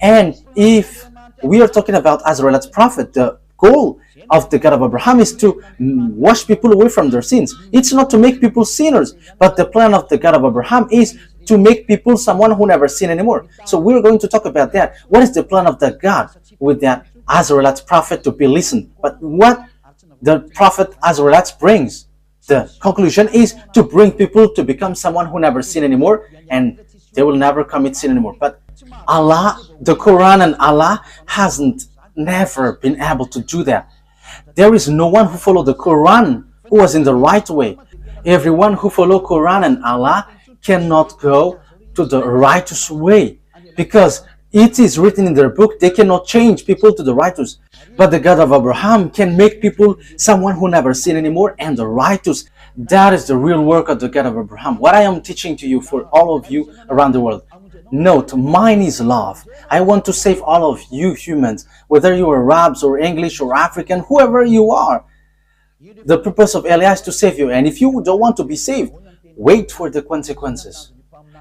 And if we are talking about Israelite prophet, the goal of the God of Abraham is to wash people away from their sins. It's not to make people sinners, but the plan of the God of Abraham is to make people someone who never sin anymore. So we're going to talk about that. What is the plan of the God with that Israelite prophet to be listened? But what the prophet Israelite brings, the conclusion is to bring people to become someone who never sin anymore, and they will never commit sin anymore. But Allah, the Quran and Allah hasn't never been able to do that. There is no one who followed the Quran who was in the right way. Everyone who follow Quran and Allah cannot go to the righteous way, because it is written in their book they cannot change people to the righteous. But the God of Abraham can make people someone who never sin anymore and the righteous. That is the real work of the God of Abraham. What I am teaching to you for all of you around the world. Note, mine is love. I want to save all of you humans, whether you are Arabs or English or African, whoever you are. The purpose of Elias is to save you, and if you don't want to be saved, wait for the consequences,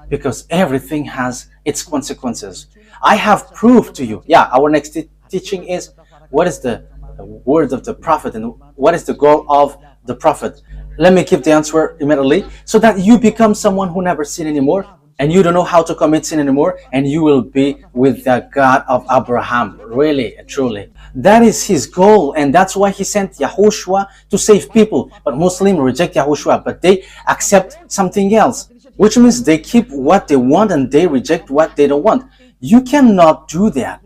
because everything has its consequences. I have proved to you. Yeah, our next teaching is what is the word of the prophet and what is the goal of the prophet. Let me give the answer immediately, so that you become someone who never sin anymore, and you don't know how to commit sin anymore, and you will be with the God of Abraham, really, truly. That is his goal, and that's why he sent YAHOSHUAH to save people. But Muslims reject YAHOSHUAH, but they accept something else, which means they keep what they want and they reject what they don't want. You cannot do that.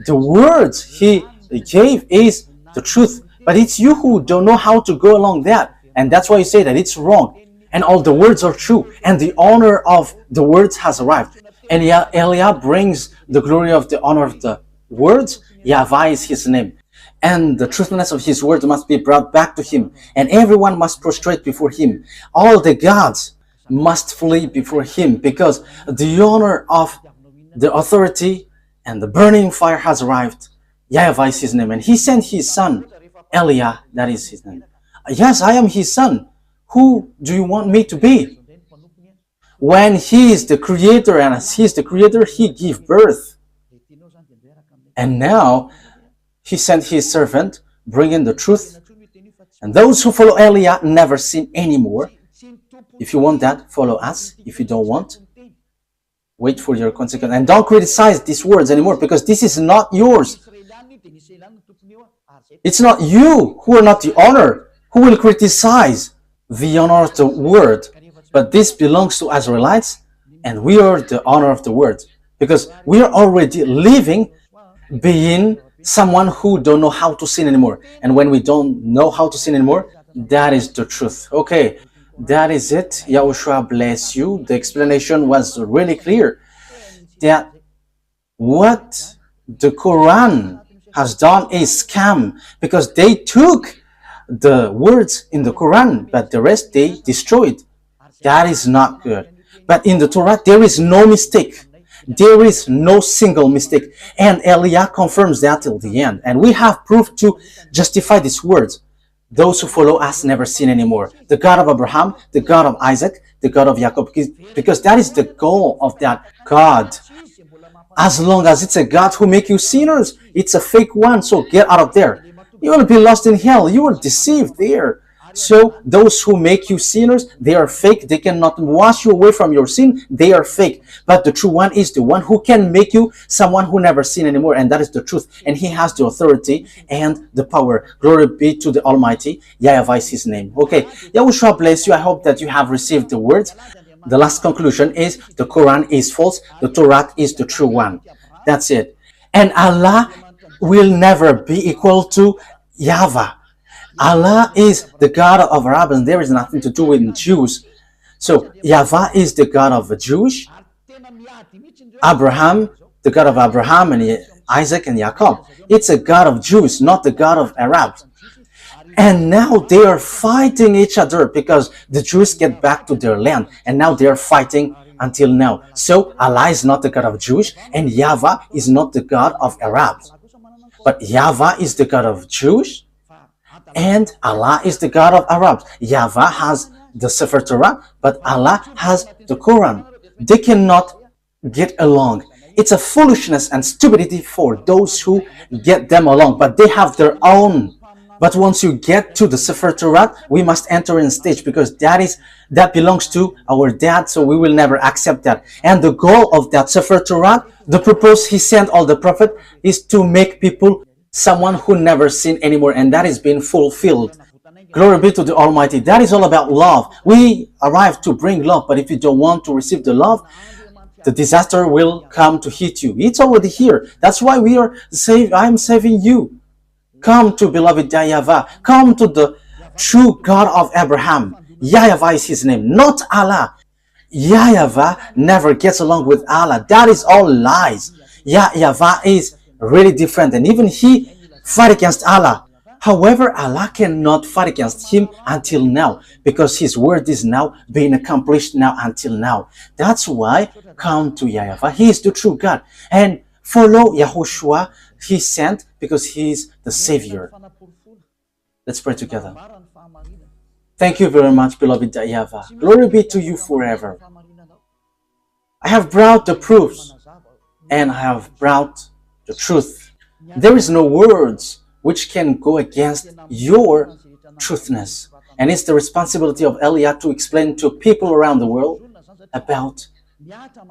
The words he gave is the truth, but it's you who don't know how to go along that, and that's why you say that it's wrong. And all the words are true, and the honor of the words has arrived. And Elia brings the glory of the honor of the words. YAHVAH is his name, and the truthfulness of his word must be brought back to him, and everyone must prostrate before him. All the gods must flee before him, because the honor of the authority and the burning fire has arrived. YAHVAH is his name, and he sent his son Elia, that is his name. Yes, I am his son. Who do you want me to be? When he is the creator, and as he is the creator, he gave birth. And now he sent his servant, bringing the truth. And those who follow Elia never sin anymore. If you want that, follow us. If you don't want, wait for your consequence. And don't criticize these words anymore, because this is not yours. It's not you who are not the honor, who will criticize the honor of the word. But this belongs to Israelites, and we are the honor of the word, because we are already living being someone who don't know how to sin anymore. And when we don't know how to sin anymore, that is the truth. Okay, that is it. YAHOSHUAH bless you. The explanation was really clear, that what the Quran has done is scam, because they took the words in the Quran, but the rest they destroyed. That is not good. But in the Torah, there is no mistake. There is no single mistake. And Eliah confirms that till the end. And we have proof to justify these words. Those who follow us never sin anymore. The God of Abraham, the God of Isaac, the God of Jacob, because that is the goal of that God. As long as it's a God who make you sinners, it's a fake one, so get out of there. You will be lost in hell. You are deceived there. So those who make you sinners, they are fake. They cannot wash you away from your sin. They are fake. But the true one is the one who can make you someone who never sin anymore. And that is the truth. And he has the authority and the power. Glory be to the Almighty. YAHVAH is his name. Okay. Yahushua bless you. I hope that you have received the words. The last conclusion is the Quran is false. The Torah is the true one. That's it. And Allah will never be equal to YAHVAH. Allah is the God of Arabs, and there is nothing to do with Jews. So YAHVAH is the God of the Jews. Abraham, the God of Abraham and Isaac and Jacob. It's a God of Jews, not the God of Arabs. And now they are fighting each other because the Jews get back to their land, and now they are fighting until now. So Allah is not the God of Jews, and YAHVAH is not the God of Arabs. But YAHVAH is the God of Jews, and Allah is the God of Arabs. YAHVAH has the Sefer Torah, but Allah has the Quran. They cannot get along. It's a foolishness and stupidity for those who get them along, but they have their own. But once you get to the Sefer Torah, we must enter in stage, because that belongs to our dad, so we will never accept that. And the goal of that Sefer Torah, the purpose he sent all the prophet, is to make people someone who never sin anymore, and that is being fulfilled. Glory be to the Almighty. That is all about love. We arrive to bring love, but if you don't want to receive the love, the disaster will come to hit you. It's already here. That's why we are saved. I am saving you. Come to beloved YAHVAH. Come to the true God of Abraham. YAHVAH is his name, not Allah. YAHVAH never gets along with Allah. That is all lies. YAHVAH is really different, and even he fight against Allah. However, Allah cannot fight against him until now, because his word is now being accomplished now until now. That's why come to YAHVAH. He is the true God, and follow YAHOSHUAH. He sent because he is the Savior. Let's pray together. Thank you very much, beloved YAHVAH. Glory be to you forever. I have brought the proofs, and I have brought the truth. There is no words which can go against your truthness. And it's the responsibility of Eliah to explain to people around the world about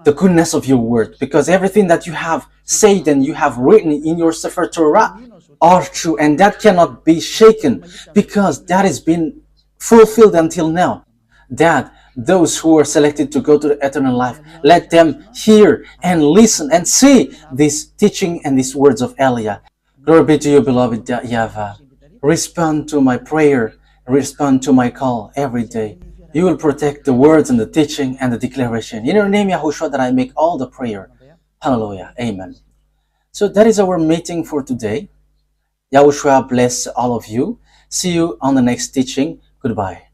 the goodness of your word, because everything that you have said and you have written in your Sefer Torah are true, and that cannot be shaken, because that has been fulfilled until now. That those who are selected to go to the eternal life, let them hear and listen and see this teaching and these words of Eliah. Glory be to you, beloved YAHVAH. Respond to my prayer, respond to my call every day. You will protect the words and the teaching and the declaration. In your name, YAHOSHUAH, that I make all the prayer. Hallelujah. Amen. So that is our meeting for today. YAHOSHUAH bless all of you. See you on the next teaching. Goodbye.